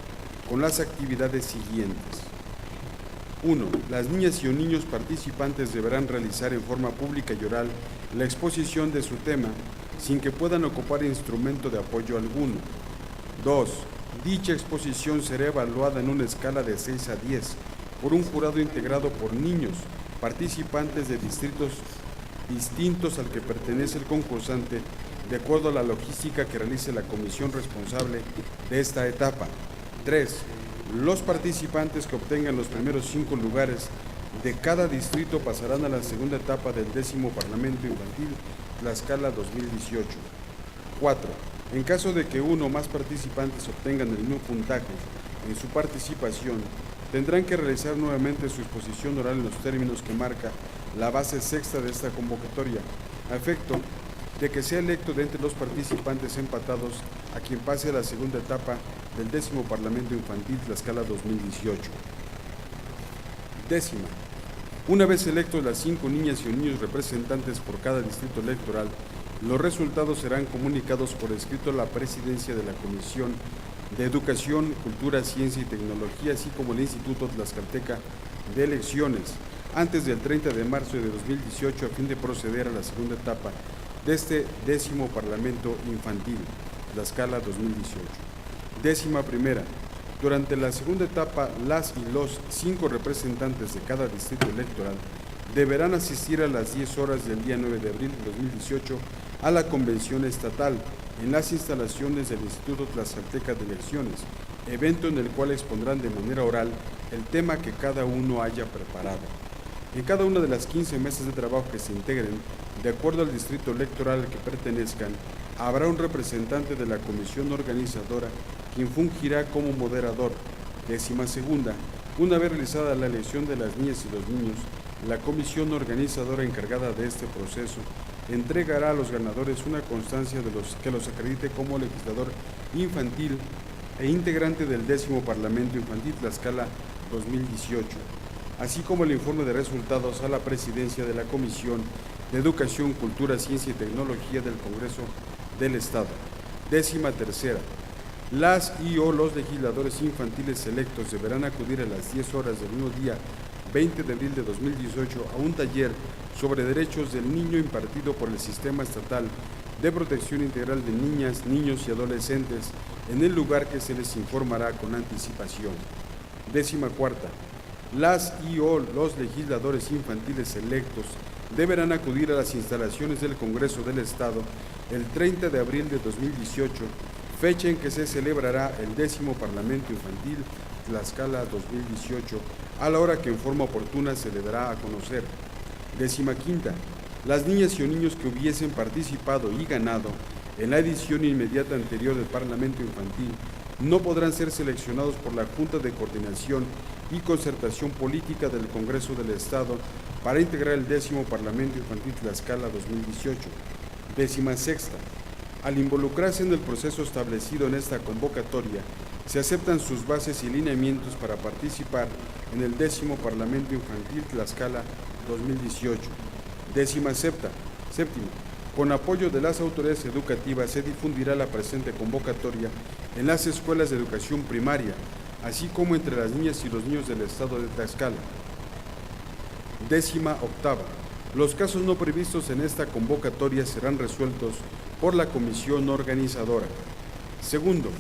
con las actividades siguientes. 1. Las niñas y o niños participantes deberán realizar en forma pública y oral la exposición de su tema sin que puedan ocupar instrumento de apoyo alguno. 2. Dicha exposición será evaluada en una escala de 6 a 10 por un jurado integrado por niños participantes de distritos distintos al que pertenece el concursante, de acuerdo a la logística que realice la comisión responsable de esta etapa. 3. Los participantes que obtengan los primeros 5 lugares de cada distrito pasarán a la segunda etapa del 10º Parlamento Infantil Tlaxcala 2018. 4. En caso de que uno o más participantes obtengan el mismo puntaje en su participación, tendrán que realizar nuevamente su exposición oral en los términos que marca la base sexta de esta convocatoria, a efecto de que sea electo de entre los participantes empatados a quien pase a la segunda etapa del 10º Parlamento Infantil Tlaxcala 2018. Décima. Una vez electos las 5 niñas y niños representantes por cada distrito electoral, los resultados serán comunicados por escrito a la presidencia de la Comisión de Educación, Cultura, Ciencia y Tecnología, así como el Instituto Tlaxcalteca de Elecciones, antes del 30 de marzo de 2018, a fin de proceder a la segunda etapa de este 10º Parlamento Infantil, Tlaxcala 2018. Décima primera. Durante la segunda etapa, las y los 5 representantes de cada distrito electoral deberán asistir a las 10 horas del día 9 de abril de 2018 a la convención estatal en las instalaciones del Instituto Tlaxcalteca de Elecciones, evento en el cual expondrán de manera oral el tema que cada uno haya preparado. En cada una de las 15 mesas de trabajo que se integren, de acuerdo al distrito electoral al que pertenezcan, habrá un representante de la comisión organizadora quien fungirá como moderador. Décima segunda. Una vez realizada la elección de las niñas y los niños, la comisión organizadora encargada de este proceso entregará a los ganadores una constancia que los acredite como legislador infantil e integrante del 10º Parlamento Infantil Tlaxcala 2018, así como el informe de resultados a la presidencia de la Comisión de Educación, Cultura, Ciencia y Tecnología del Congreso del Estado. Décima tercera. Las y o los legisladores infantiles electos deberán acudir a las 10 horas del mismo día 20 de abril de 2018 a un taller sobre derechos del niño impartido por el Sistema Estatal de Protección Integral de Niñas, Niños y Adolescentes en el lugar que se les informará con anticipación. Décima cuarta. Las y o los legisladores infantiles electos deberán acudir a las instalaciones del Congreso del Estado el 30 de abril de 2018, fecha en que se celebrará el 10º Parlamento Infantil Tlaxcala 2018, a la hora que en forma oportuna se le dará a conocer. Décima quinta. Las niñas y o niños que hubiesen participado y ganado en la edición inmediata anterior del Parlamento Infantil no podrán ser seleccionados por la Junta de Coordinación y Concertación Política del Congreso del Estado para integrar el 10º Parlamento Infantil Tlaxcala 2018. Décima sexta. Al involucrarse en el proceso establecido en esta convocatoria, se aceptan sus bases y lineamientos para participar en el 10º Parlamento Infantil Tlaxcala 2018. Décima séptima. Con apoyo de las autoridades educativas se difundirá la presente convocatoria en las escuelas de educación primaria, así como entre las niñas y los niños del estado de Tlaxcala. Décima octava. Los casos no previstos en esta convocatoria serán resueltos por la comisión organizadora. Segundo,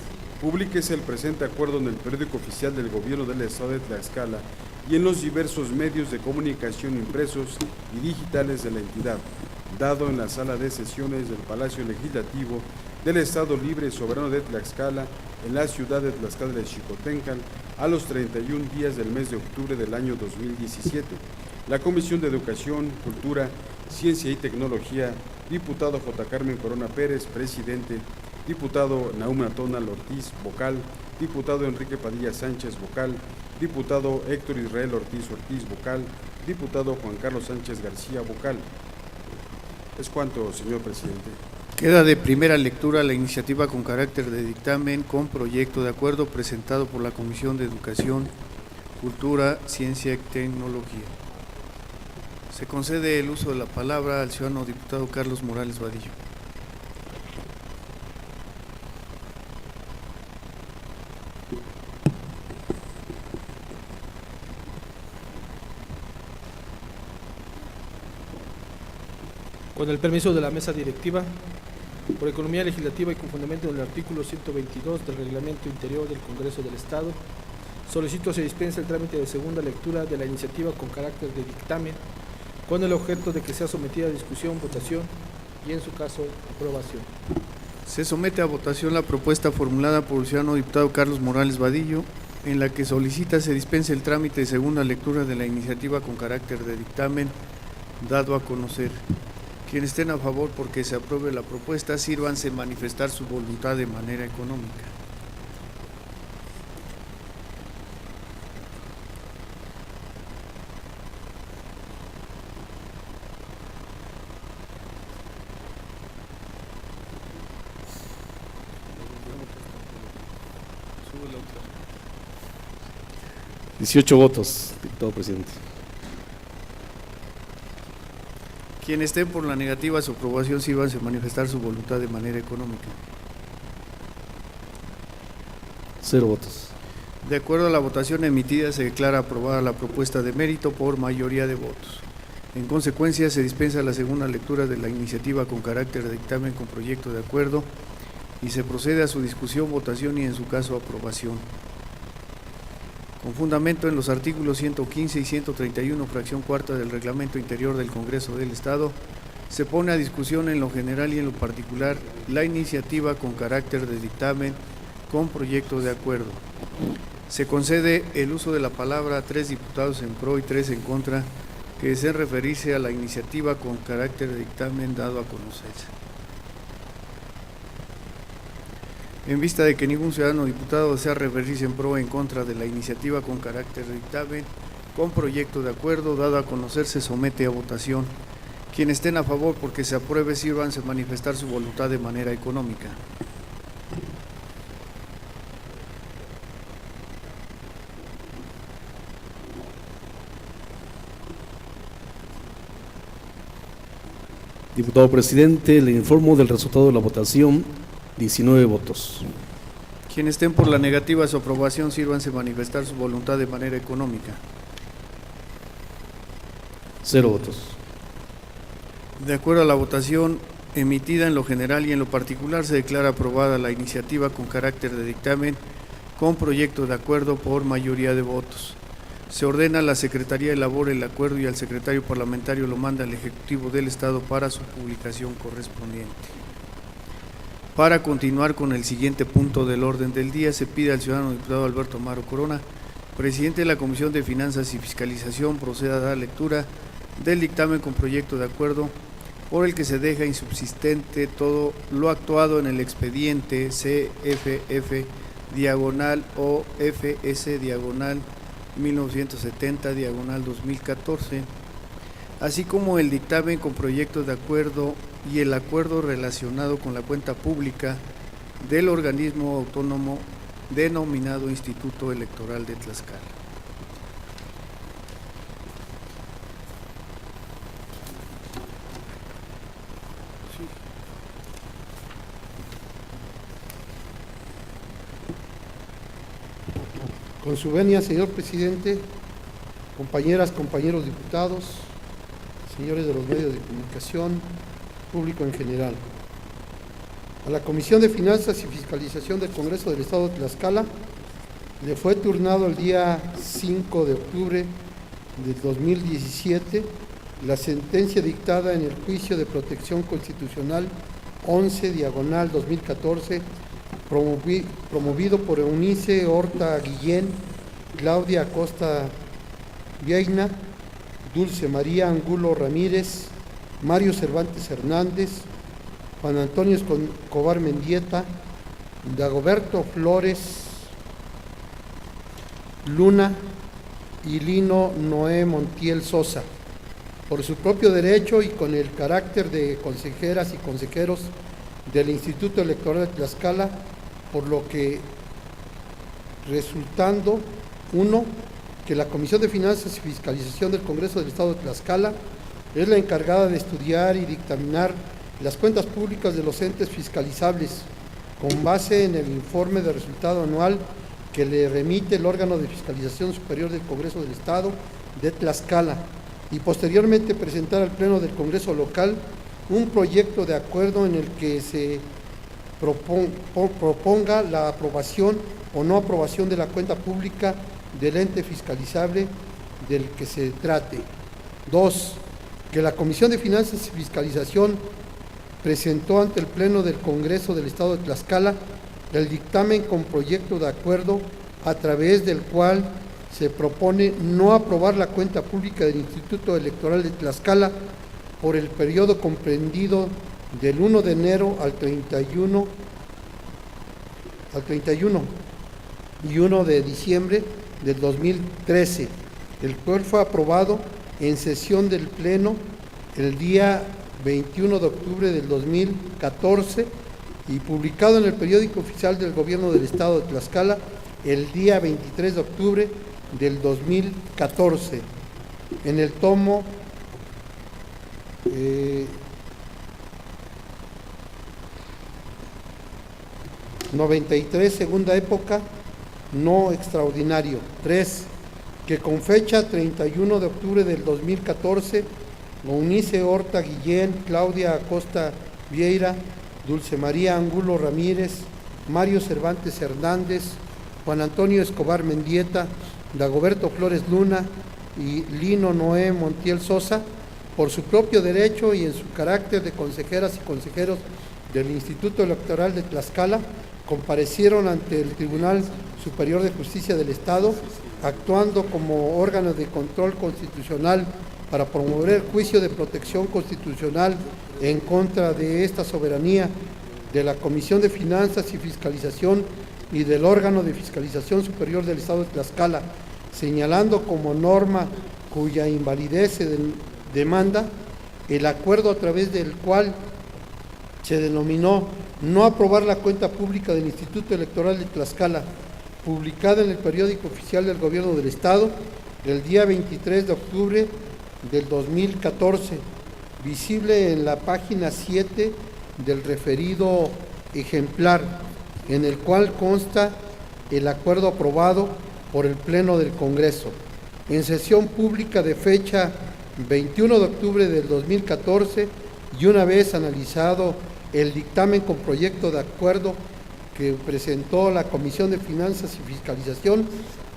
publíquese el presente acuerdo en el periódico oficial del Gobierno del Estado de Tlaxcala y en los diversos medios de comunicación impresos y digitales de la entidad, dado en la sala de sesiones del Palacio Legislativo del Estado Libre y Soberano de Tlaxcala, en la ciudad de Tlaxcala de Xicotencal, a los 31 días del mes de octubre del año 2017. La Comisión de Educación, Cultura, Ciencia y Tecnología, diputado J. Carmen Corona Pérez, presidente, diputado Nahum Atonal Ortiz, vocal, diputado Enrique Padilla Sánchez, vocal, diputado Héctor Israel Ortiz, vocal, diputado Juan Carlos Sánchez García, vocal. Es cuanto, señor presidente. Queda de primera lectura la iniciativa con carácter de dictamen con proyecto de acuerdo presentado por la Comisión de Educación, Cultura, Ciencia y Tecnología. Se concede el uso de la palabra al ciudadano diputado Carlos Morales Vadillo. Con el permiso de la mesa directiva, por economía legislativa y con fundamento en el artículo 122 del Reglamento Interior del Congreso del Estado, solicito se dispense el trámite de segunda lectura de la iniciativa con carácter de dictamen, con el objeto de que sea sometida a discusión, votación y, en su caso, aprobación. Se somete a votación la propuesta formulada por el ciudadano diputado Carlos Morales Vadillo, en la que solicita se dispense el trámite de segunda lectura de la iniciativa con carácter de dictamen dado a conocer. Quienes estén a favor porque se apruebe la propuesta, sírvanse manifestar su voluntad de manera económica. Sube la otra. 18 votos, diputado presidente. Quienes estén por la negativa a su aprobación, sírvanse manifestar su voluntad de manera económica. 0 votos. De acuerdo a la votación emitida, se declara aprobada la propuesta de mérito por mayoría de votos. En consecuencia, se dispensa la segunda lectura de la iniciativa con carácter de dictamen con proyecto de acuerdo y se procede a su discusión, votación y, en su caso, aprobación. Con fundamento en los artículos 115 y 131, fracción cuarta del Reglamento Interior del Congreso del Estado, se pone a discusión en lo general y en lo particular la iniciativa con carácter de dictamen con proyecto de acuerdo. Se concede el uso de la palabra a 3 diputados en pro y 3 en contra que deseen referirse a la iniciativa con carácter de dictamen dado a conocer. En vista de que ningún ciudadano diputado desea referirse en pro o en contra de la iniciativa con carácter de dictamen con proyecto de acuerdo dado a conocer, se somete a votación. Quienes estén a favor porque se apruebe, sírvanse manifestar su voluntad de manera económica. Diputado presidente, le informo del resultado de la votación. 19 votos. Quienes estén por la negativa a su aprobación, sírvanse manifestar su voluntad de manera económica. 0 votos. De acuerdo a la votación emitida en lo general y en lo particular, se declara aprobada la iniciativa con carácter de dictamen con proyecto de acuerdo por mayoría de votos. Se ordena a la Secretaría elabore el acuerdo y al secretario parlamentario lo manda al Ejecutivo del Estado para su publicación correspondiente. Para continuar con el siguiente punto del orden del día, se pide al ciudadano diputado Alberto Amaro Corona, presidente de la Comisión de Finanzas y Fiscalización, proceda a dar lectura del dictamen con proyecto de acuerdo por el que se deja insubsistente todo lo actuado en el expediente CFF-OFS-1970-2014, así como el dictamen con proyecto de acuerdo y el acuerdo relacionado con la cuenta pública del organismo autónomo denominado Instituto Electoral de Tlaxcala. Con su venia, señor presidente, compañeras, compañeros diputados, señores de los medios de comunicación, público en general. A la Comisión de Finanzas y Fiscalización del Congreso del Estado de Tlaxcala le fue turnado el día 5 de octubre del 2017 la sentencia dictada en el juicio de protección constitucional 11/2014 promovido por Eunice Horta Guillén, Claudia Acosta Vieina, Dulce María Angulo Ramírez, Mario Cervantes Hernández, Juan Antonio Escobar Mendieta, Dagoberto Flores Luna y Lino Noé Montiel Sosa, por su propio derecho y con el carácter de consejeras y consejeros del Instituto Electoral de Tlaxcala, por lo que resultando, 1, que la Comisión de Finanzas y Fiscalización del Congreso del Estado de Tlaxcala es la encargada de estudiar y dictaminar las cuentas públicas de los entes fiscalizables con base en el informe de resultado anual que le remite el órgano de fiscalización superior del Congreso del Estado de Tlaxcala, y posteriormente presentar al Pleno del Congreso local un proyecto de acuerdo en el que se proponga la aprobación o no aprobación de la cuenta pública del ente fiscalizable del que se trate. 2. Que la Comisión de Finanzas y Fiscalización presentó ante el Pleno del Congreso del Estado de Tlaxcala el dictamen con proyecto de acuerdo a través del cual se propone no aprobar la cuenta pública del Instituto Electoral de Tlaxcala por el periodo comprendido del 1 de enero al 31 y 1 de diciembre del 2013, el cual fue aprobado en sesión del Pleno el día 21 de octubre del 2014 y publicado en el periódico oficial del Gobierno del Estado de Tlaxcala el día 23 de octubre del 2014, en el tomo 93, segunda época, no extraordinario. 3. Que con fecha 31 de octubre del 2014, Eunice Horta Guillén, Claudia Acosta Vieira, Dulce María Angulo Ramírez, Mario Cervantes Hernández, Juan Antonio Escobar Mendieta, Dagoberto Flores Luna y Lino Noé Montiel Sosa, por su propio derecho y en su carácter de consejeras y consejeros del Instituto Electoral de Tlaxcala, comparecieron ante el Tribunal Superior de Justicia del Estado, actuando como órgano de control constitucional para promover el juicio de protección constitucional en contra de esta soberanía, de la Comisión de Finanzas y Fiscalización y del órgano de fiscalización superior del Estado de Tlaxcala, señalando como norma cuya invalidez se demanda el acuerdo a través del cual se denominó no aprobar la cuenta pública del Instituto Electoral de Tlaxcala, publicada en el periódico oficial del Gobierno del Estado el día 23 de octubre del 2014, visible en la página 7 del referido ejemplar, en el cual consta el acuerdo aprobado por el Pleno del Congreso, en sesión pública de fecha 21 de octubre del 2014, y una vez analizado el dictamen con proyecto de acuerdo que presentó la Comisión de Finanzas y Fiscalización,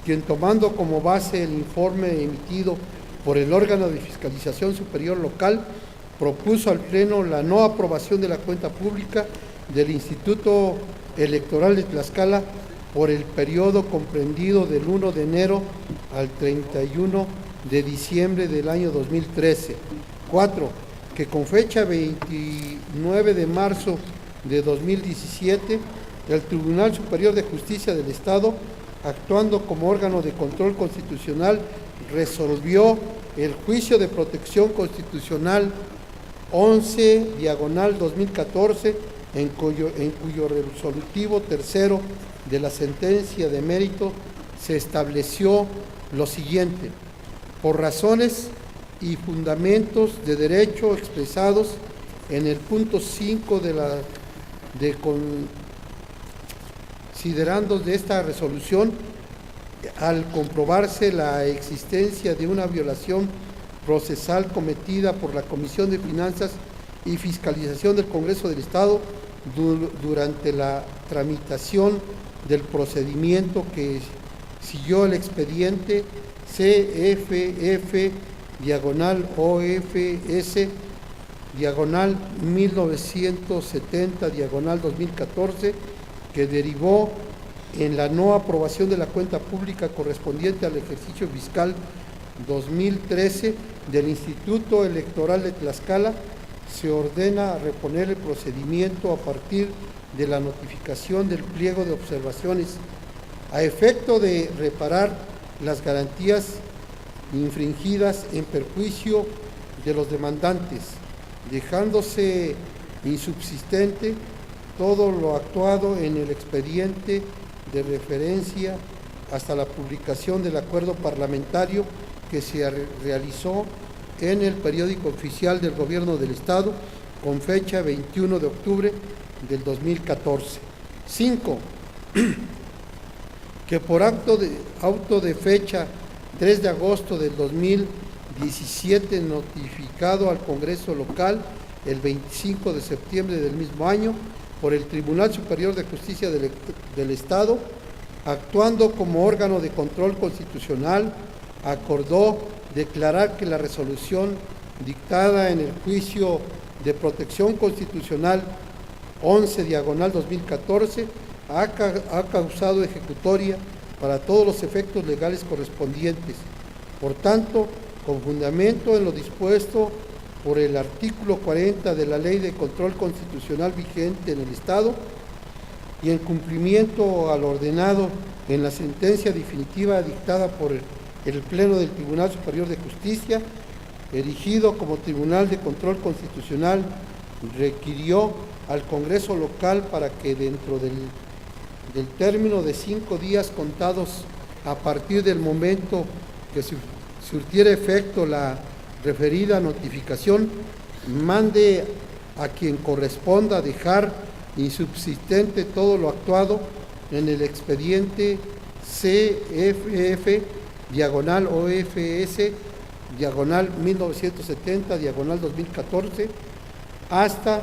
quien tomando como base el informe emitido por el órgano de fiscalización superior local, propuso al Pleno la no aprobación de la cuenta pública del Instituto Electoral de Tlaxcala por el periodo comprendido del 1 de enero al 31 de diciembre del año 2013. 4. Que con fecha 29 de marzo de 2017, el Tribunal Superior de Justicia del Estado, actuando como órgano de control constitucional, resolvió el juicio de protección constitucional 11/2014, en cuyo resolutivo tercero de la sentencia de mérito se estableció lo siguiente: por razones y fundamentos de derecho expresados en el punto 5 de considerandos de esta resolución, al comprobarse la existencia de una violación procesal cometida por la Comisión de Finanzas y Fiscalización del Congreso del Estado durante la tramitación del procedimiento que siguió el expediente CFF/1970/2014, que derivó en la no aprobación de la cuenta pública correspondiente al ejercicio fiscal 2013 del Instituto Electoral de Tlaxcala. Se ordena reponer el procedimiento a partir de la notificación del pliego de observaciones a efecto de reparar las garantías infringidas en perjuicio de los demandantes, dejándose insubsistente todo lo actuado en el expediente de referencia hasta la publicación del acuerdo parlamentario que se realizó en el periódico oficial del Gobierno del Estado con fecha 21 de octubre del 2014. 5. Que por auto de fecha 3 de agosto del 2017, notificado al Congreso local el 25 de septiembre del mismo año por el Tribunal Superior de Justicia del Estado, actuando como órgano de control constitucional, acordó declarar que la resolución dictada en el juicio de protección constitucional 11/2014 ha causado ejecutoria para todos los efectos legales correspondientes. Por tanto, con fundamento en lo dispuesto por el artículo 40 de la Ley de Control Constitucional vigente en el Estado y en cumplimiento al ordenado en la sentencia definitiva dictada por el Pleno del Tribunal Superior de Justicia, erigido como Tribunal de Control Constitucional, requirió al Congreso local para que dentro del término de 5 días contados a partir del momento que surtiera efecto la referida notificación, mande a quien corresponda dejar insubsistente todo lo actuado en el expediente CFF/OFS/1970/2014 hasta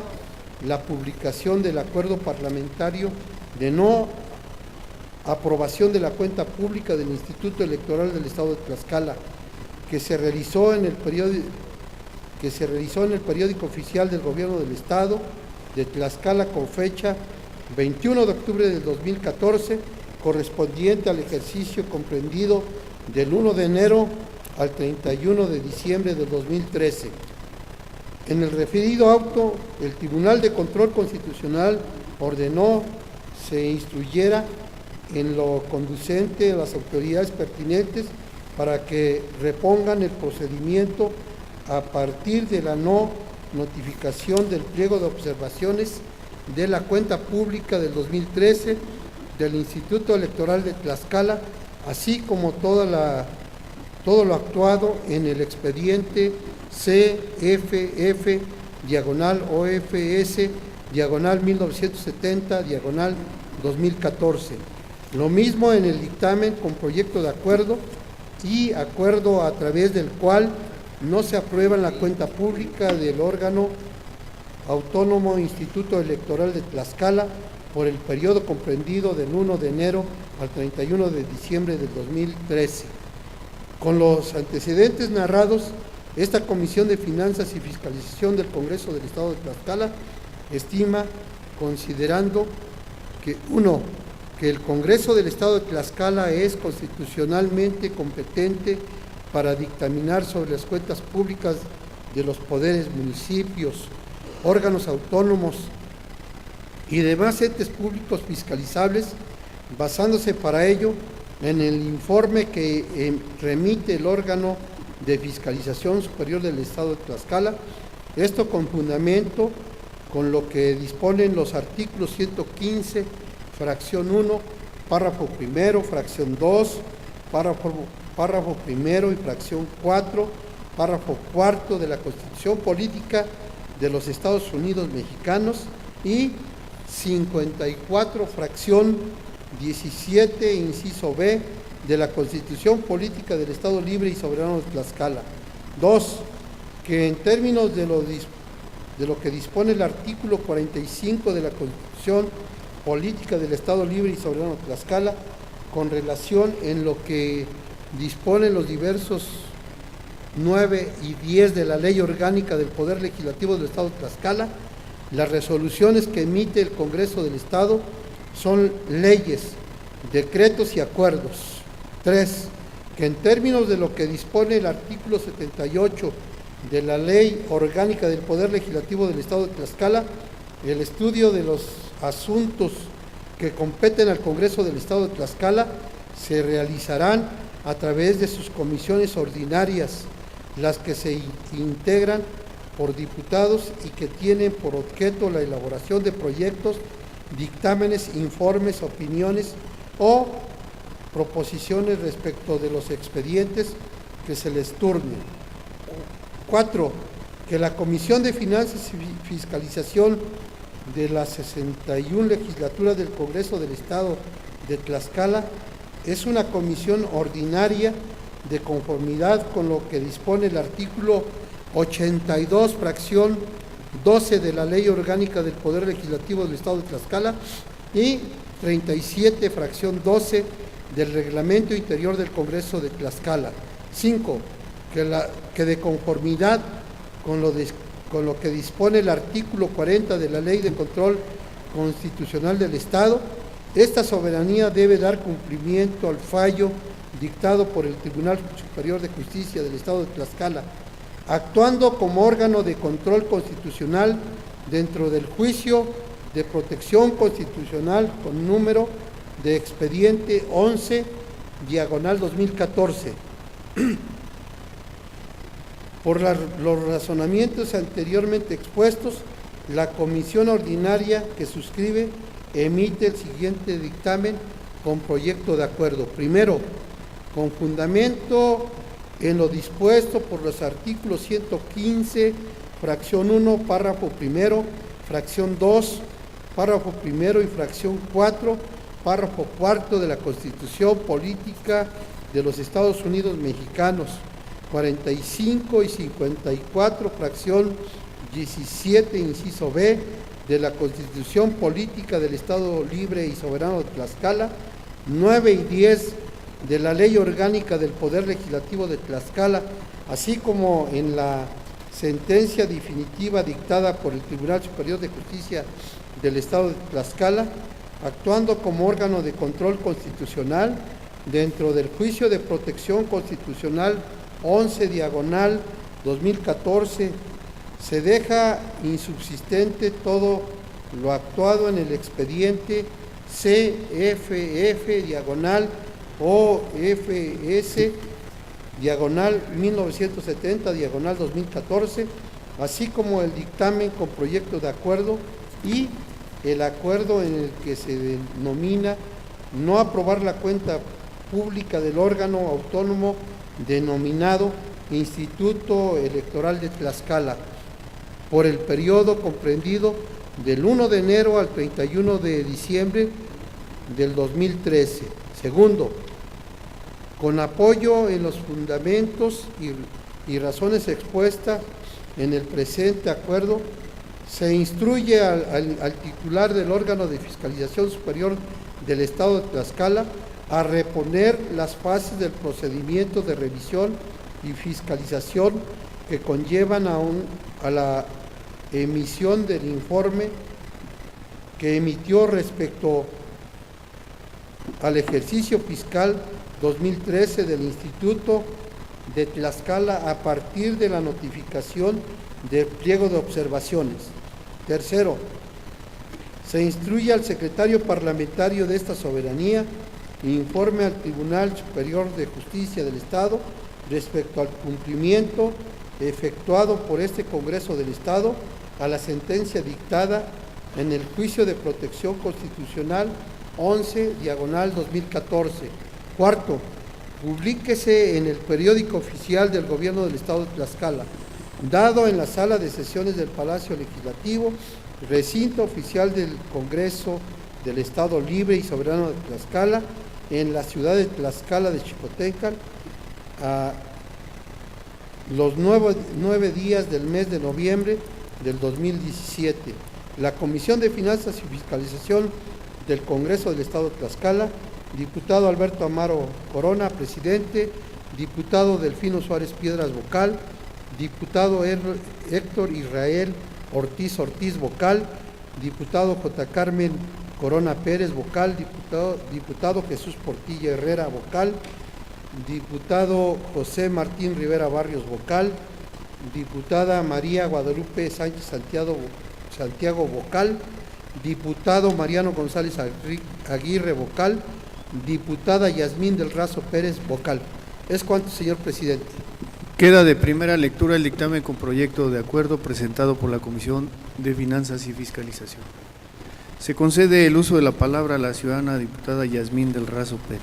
la publicación del acuerdo parlamentario de no aprobación de la cuenta pública del Instituto Electoral del Estado de Tlaxcala, que se realizó en el periódico oficial del Gobierno del Estado de Tlaxcala con fecha 21 de octubre del 2014, correspondiente al ejercicio comprendido del 1 de enero al 31 de diciembre del 2013. En el referido auto, el Tribunal de Control Constitucional ordenó se instruyera en lo conducente a las autoridades pertinentes para que repongan el procedimiento a partir de la no notificación del pliego de observaciones de la cuenta pública del 2013 del Instituto Electoral de Tlaxcala, así como todo lo actuado en el expediente CFF/OFS/1970/2014. Lo mismo en el dictamen con proyecto de acuerdo y acuerdo a través del cual no se aprueba la cuenta pública del órgano autónomo Instituto Electoral de Tlaxcala por el periodo comprendido del 1 de enero al 31 de diciembre del 2013. Con los antecedentes narrados, esta Comisión de Finanzas y Fiscalización del Congreso del Estado de Tlaxcala estima, considerando que que el Congreso del Estado de Tlaxcala es constitucionalmente competente para dictaminar sobre las cuentas públicas de los poderes, municipios, órganos autónomos y demás entes públicos fiscalizables, basándose para ello en el informe que remite el órgano de fiscalización superior del Estado de Tlaxcala, esto con fundamento con lo que disponen los artículos 115, fracción 1, párrafo primero, fracción 2, párrafo primero y fracción 4, párrafo cuarto de la Constitución Política de los Estados Unidos Mexicanos y 54, fracción 17, inciso B, de la Constitución Política del Estado Libre y Soberano de Tlaxcala. 2. Que en términos de lo que dispone el artículo 45 de la Constitución Política del Estado Libre y Soberano de Tlaxcala, con relación en lo que disponen los diversos 9 y 10 de la Ley Orgánica del Poder Legislativo del Estado de Tlaxcala, las resoluciones que emite el Congreso del Estado son leyes, decretos y acuerdos. 3. Que en términos de lo que dispone el artículo 78 de la Ley Orgánica del Poder Legislativo del Estado de Tlaxcala, el estudio de los asuntos que competen al Congreso del Estado de Tlaxcala se realizarán a través de sus comisiones ordinarias, las que se integran por diputados y que tienen por objeto la elaboración de proyectos, dictámenes, informes, opiniones o proposiciones respecto de los expedientes que se les turnen. 4. Que la Comisión de Finanzas y Fiscalización de la 61 legislatura del Congreso del Estado de Tlaxcala es una comisión ordinaria de conformidad con lo que dispone el artículo 82, fracción 12 de la Ley Orgánica del Poder Legislativo del Estado de Tlaxcala y 37, fracción 12 del Reglamento Interior del Congreso de Tlaxcala. 5. Que de conformidad con lo que dispone el artículo 40 de la Ley de Control Constitucional del Estado, esta soberanía debe dar cumplimiento al fallo dictado por el Tribunal Superior de Justicia del Estado de Tlaxcala, actuando como órgano de control constitucional dentro del juicio de protección constitucional con número de expediente 11/2014. Por los razonamientos anteriormente expuestos, la comisión ordinaria que suscribe emite el siguiente dictamen con proyecto de acuerdo. Primero, con fundamento en lo dispuesto por los artículos 115, fracción 1, párrafo primero, fracción 2, párrafo primero y fracción 4, párrafo cuarto de la Constitución Política de los Estados Unidos Mexicanos, 45 y 54, fracción 17, inciso B, de la Constitución Política del Estado Libre y Soberano de Tlaxcala, 9 y 10 de la Ley Orgánica del Poder Legislativo de Tlaxcala, así como en la sentencia definitiva dictada por el Tribunal Superior de Justicia del Estado de Tlaxcala, actuando como órgano de control constitucional dentro del juicio de protección constitucional 11/2014, se deja insubsistente todo lo actuado en el expediente CFF/OFS/1970/2014, así como el dictamen con proyecto de acuerdo y el acuerdo en el que se denomina no aprobar la cuenta pública del órgano autónomo denominado Instituto Electoral de Tlaxcala por el periodo comprendido del 1 de enero al 31 de diciembre del 2013. Segundo, con apoyo en los fundamentos y razones expuestas en el presente acuerdo, se instruye al titular del órgano de fiscalización superior del Estado de Tlaxcala a reponer las fases del procedimiento de revisión y fiscalización que conllevan a la emisión del informe que emitió respecto al ejercicio fiscal 2013 del Instituto de Tlaxcala a partir de la notificación del pliego de observaciones. Tercero, se instruye al secretario parlamentario de esta soberanía informe al Tribunal Superior de Justicia del Estado respecto al cumplimiento efectuado por este Congreso del Estado a la sentencia dictada en el juicio de protección constitucional 11/2014. Cuarto, publíquese en el periódico oficial del Gobierno del Estado de Tlaxcala, dado en la sala de sesiones del Palacio Legislativo, recinto oficial del Congreso del Estado Libre y Soberano de Tlaxcala, en la ciudad de Tlaxcala de Xicoténcatl, a los 9 días del mes de noviembre del 2017. La Comisión de Finanzas y Fiscalización del Congreso del Estado de Tlaxcala, diputado Alberto Amaro Corona, presidente, diputado Delfino Suárez Piedras, vocal, diputado Héctor Israel Ortiz, vocal, diputado J. Carmen Corona Pérez, vocal, diputado Jesús Portilla Herrera, vocal, diputado José Martín Rivera Barrios, vocal, diputada María Guadalupe Sánchez Santiago, vocal, diputado Mariano González Aguirre, vocal, diputada Yasmín del Razo Pérez, vocal. Es cuanto, señor presidente. Queda de primera lectura el dictamen con proyecto de acuerdo presentado por la Comisión de Finanzas y Fiscalización. Se concede el uso de la palabra a la ciudadana diputada Yasmín del Razo Pérez.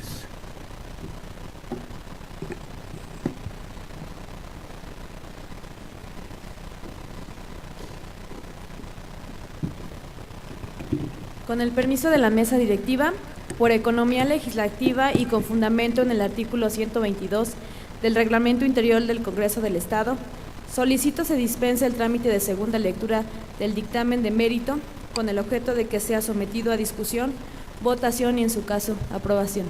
Con el permiso de la mesa directiva, por economía legislativa y con fundamento en el artículo 122 del Reglamento Interior del Congreso del Estado, solicito se dispense el trámite de segunda lectura del dictamen de mérito con el objeto de que sea sometido a discusión, votación y, en su caso, aprobación.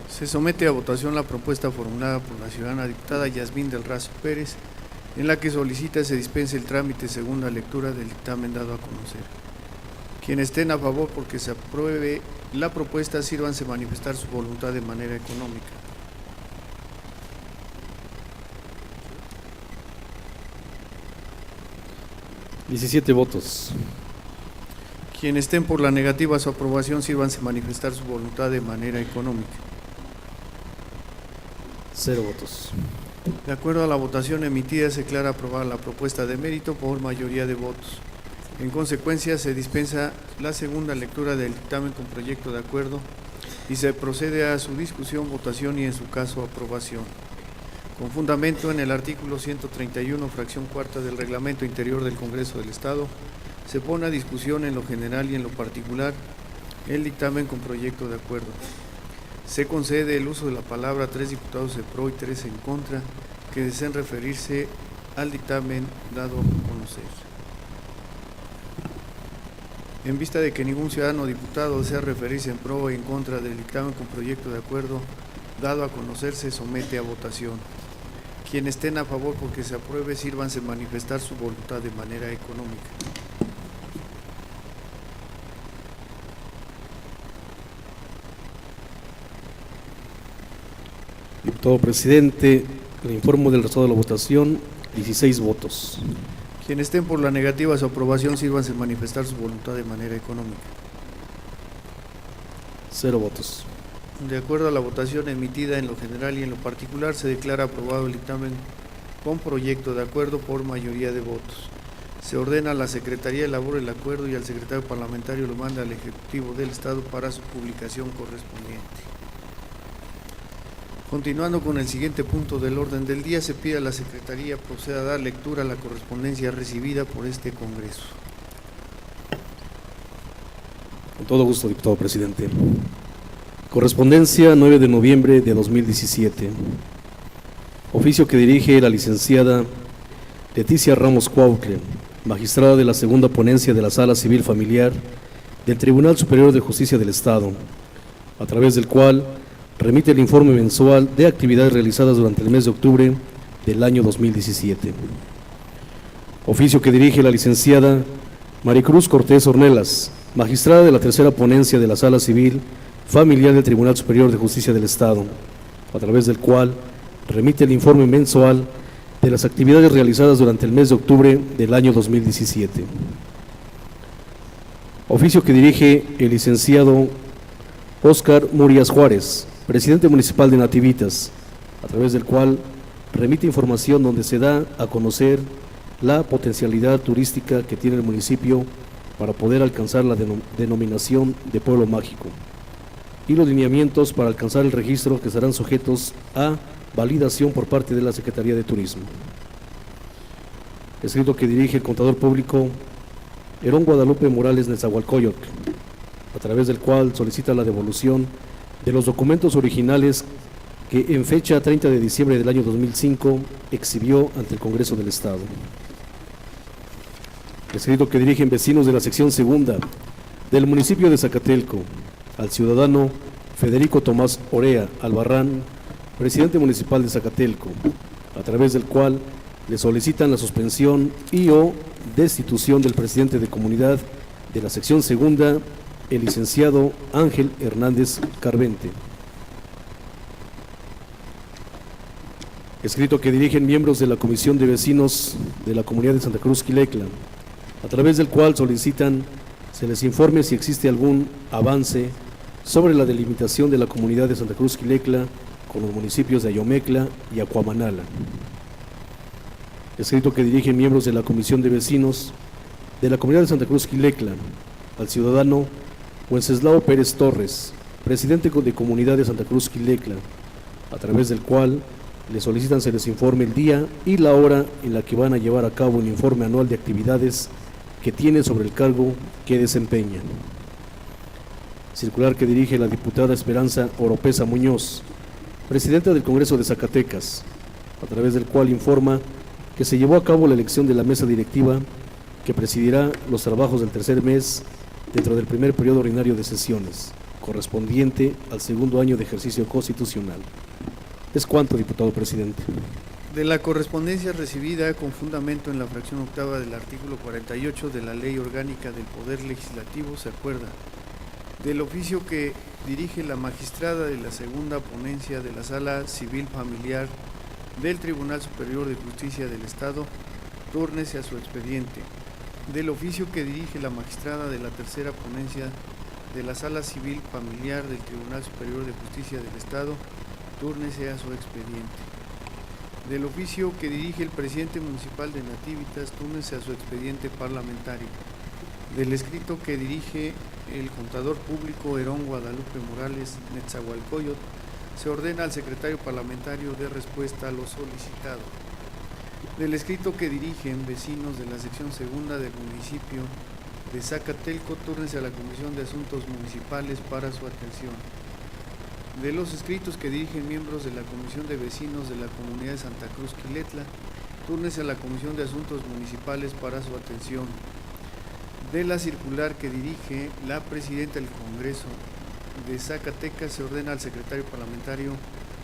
Se somete a votación la propuesta formulada por la ciudadana diputada Yasmín del Razo Pérez, en la que solicita se dispense el trámite de segunda lectura del dictamen dado a conocer. Quienes estén a favor porque se apruebe la propuesta, sírvanse manifestar su voluntad de manera económica. ¿17 votos? Quienes estén por la negativa a su aprobación, sírvanse manifestar su voluntad de manera económica. 0 votos. De acuerdo a la votación emitida, se declara aprobada la propuesta de mérito por mayoría de votos. En consecuencia, se dispensa la segunda lectura del dictamen con proyecto de acuerdo y se procede a su discusión, votación y, en su caso, aprobación. Con fundamento en el artículo 131, fracción cuarta del Reglamento Interior del Congreso del Estado, se pone a discusión en lo general y en lo particular el dictamen con proyecto de acuerdo. Se concede el uso de la palabra a 3 diputados de pro y 3 en contra que deseen referirse al dictamen dado a conocer. En vista de que ningún ciudadano o diputado desea referirse en pro o en contra del dictamen con proyecto de acuerdo dado a conocer, se somete a votación. Quienes estén a favor porque se apruebe, sírvanse manifestar su voluntad de manera económica. Diputado presidente, le informo del resultado de la votación, 16 votos. Quienes estén por la negativa a su aprobación, sírvanse manifestar su voluntad de manera económica. 0 votos. De acuerdo a la votación emitida en lo general y en lo particular, se declara aprobado el dictamen con proyecto de acuerdo por mayoría de votos. Se ordena a la Secretaría elabore el acuerdo y al secretario parlamentario lo manda al Ejecutivo del Estado para su publicación correspondiente. Continuando con el siguiente punto del orden del día, se pide a la Secretaría proceda a dar lectura a la correspondencia recibida por este Congreso. Con todo gusto, diputado presidente. Correspondencia 9 de noviembre de 2017. Oficio que dirige la licenciada Leticia Ramos Cuautle, magistrada de la segunda ponencia de la Sala Civil Familiar del Tribunal Superior de Justicia del Estado, a través del cual remite el informe mensual de actividades realizadas durante el mes de octubre del año 2017. Oficio que dirige la licenciada Maricruz Cortés Ornelas, magistrada de la tercera ponencia de la Sala Civil Familiar del Tribunal Superior de Justicia del Estado, a través del cual remite el informe mensual de las actividades realizadas durante el mes de octubre del año 2017. Oficio que dirige el licenciado Óscar Murias Juárez, presidente municipal de Nativitas, a través del cual remite información donde se da a conocer la potencialidad turística que tiene el municipio para poder alcanzar la denominación de pueblo mágico y los lineamientos para alcanzar el registro que serán sujetos a validación por parte de la Secretaría de Turismo. Escrito que dirige el contador público Herón Guadalupe Morales Nezahualcóyotl, a través del cual solicita la devolución de los documentos originales que en fecha 30 de diciembre del año 2005 exhibió ante el Congreso del Estado. Escrito que dirigen vecinos de la sección segunda del municipio de Zacatelco, al ciudadano Federico Tomás Orea Albarrán, presidente municipal de Zacatelco, a través del cual le solicitan la suspensión y o destitución del presidente de comunidad de la sección segunda, el licenciado Ángel Hernández Carvente. Escrito que dirigen miembros de la Comisión de Vecinos de la Comunidad de Santa Cruz Quilecla, a través del cual solicitan se les informe si existe algún avance sobre la delimitación de la Comunidad de Santa Cruz Quilecla con los municipios de Ayomecla y Acuamanala. Escrito que dirigen miembros de la Comisión de Vecinos de la Comunidad de Santa Cruz Quilecla al ciudadano Wenceslao Pérez Torres, presidente de Comunidad de Santa Cruz Quilecla, a través del cual le solicitan se les informe el día y la hora en la que van a llevar a cabo un informe anual de actividades que tiene sobre el cargo que desempeñan. Circular que dirige la diputada Esperanza Oropesa Muñoz, presidenta del Congreso de Zacatecas, a través del cual informa que se llevó a cabo la elección de la mesa directiva que presidirá los trabajos del tercer mes dentro del primer periodo ordinario de sesiones, correspondiente al segundo año de ejercicio constitucional. Es cuanto, diputado presidente. De la correspondencia recibida con fundamento en la fracción octava del artículo 48 de la Ley Orgánica del Poder Legislativo se acuerda del oficio que dirige la magistrada de la segunda ponencia de la Sala Civil Familiar del Tribunal Superior de Justicia del Estado, túrnese a su expediente. Del oficio que dirige la magistrada de la tercera ponencia de la Sala Civil Familiar del Tribunal Superior de Justicia del Estado, túrnese a su expediente. Del oficio que dirige el presidente municipal de Nativitas, túrnese a su expediente parlamentario. Del escrito que dirige el contador público Herón Guadalupe Morales Netzahualcoyot, se ordena al secretario parlamentario de respuesta a lo solicitado. Del escrito que dirigen vecinos de la sección segunda del municipio de Zacatelco, túrnese a la Comisión de Asuntos Municipales para su atención. De los escritos que dirigen miembros de la Comisión de Vecinos de la Comunidad de Santa Cruz Quilecla, túrnese a la Comisión de Asuntos Municipales para su atención. De la circular que dirige la Presidenta del Congreso de Zacatecas, se ordena al secretario parlamentario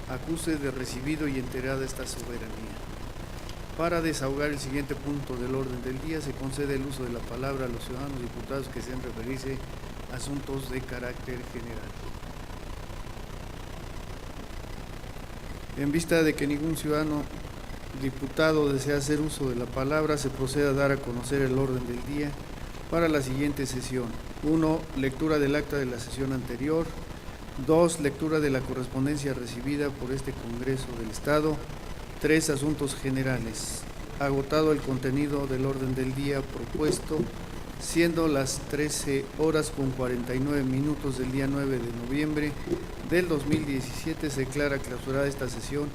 acuse de recibido y enterada esta soberanía. Para desahogar el siguiente punto del orden del día, se concede el uso de la palabra a los ciudadanos diputados que sean referirse a asuntos de carácter general. En vista de que ningún ciudadano diputado desea hacer uso de la palabra, se procede a dar a conocer el orden del día para la siguiente sesión. 1. Lectura del acta de la sesión anterior. 2. Lectura de la correspondencia recibida por este Congreso del Estado. 3. Asuntos generales. Agotado el contenido del orden del día propuesto, siendo las 13:49 del día 9 de noviembre del 2017, se declara clausurada esta sesión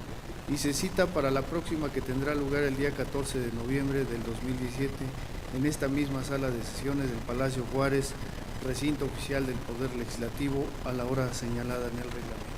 y se cita para la próxima, que tendrá lugar el día 14 de noviembre del 2017 en esta misma sala de sesiones del Palacio Juárez, recinto oficial del Poder Legislativo, a la hora señalada en el reglamento.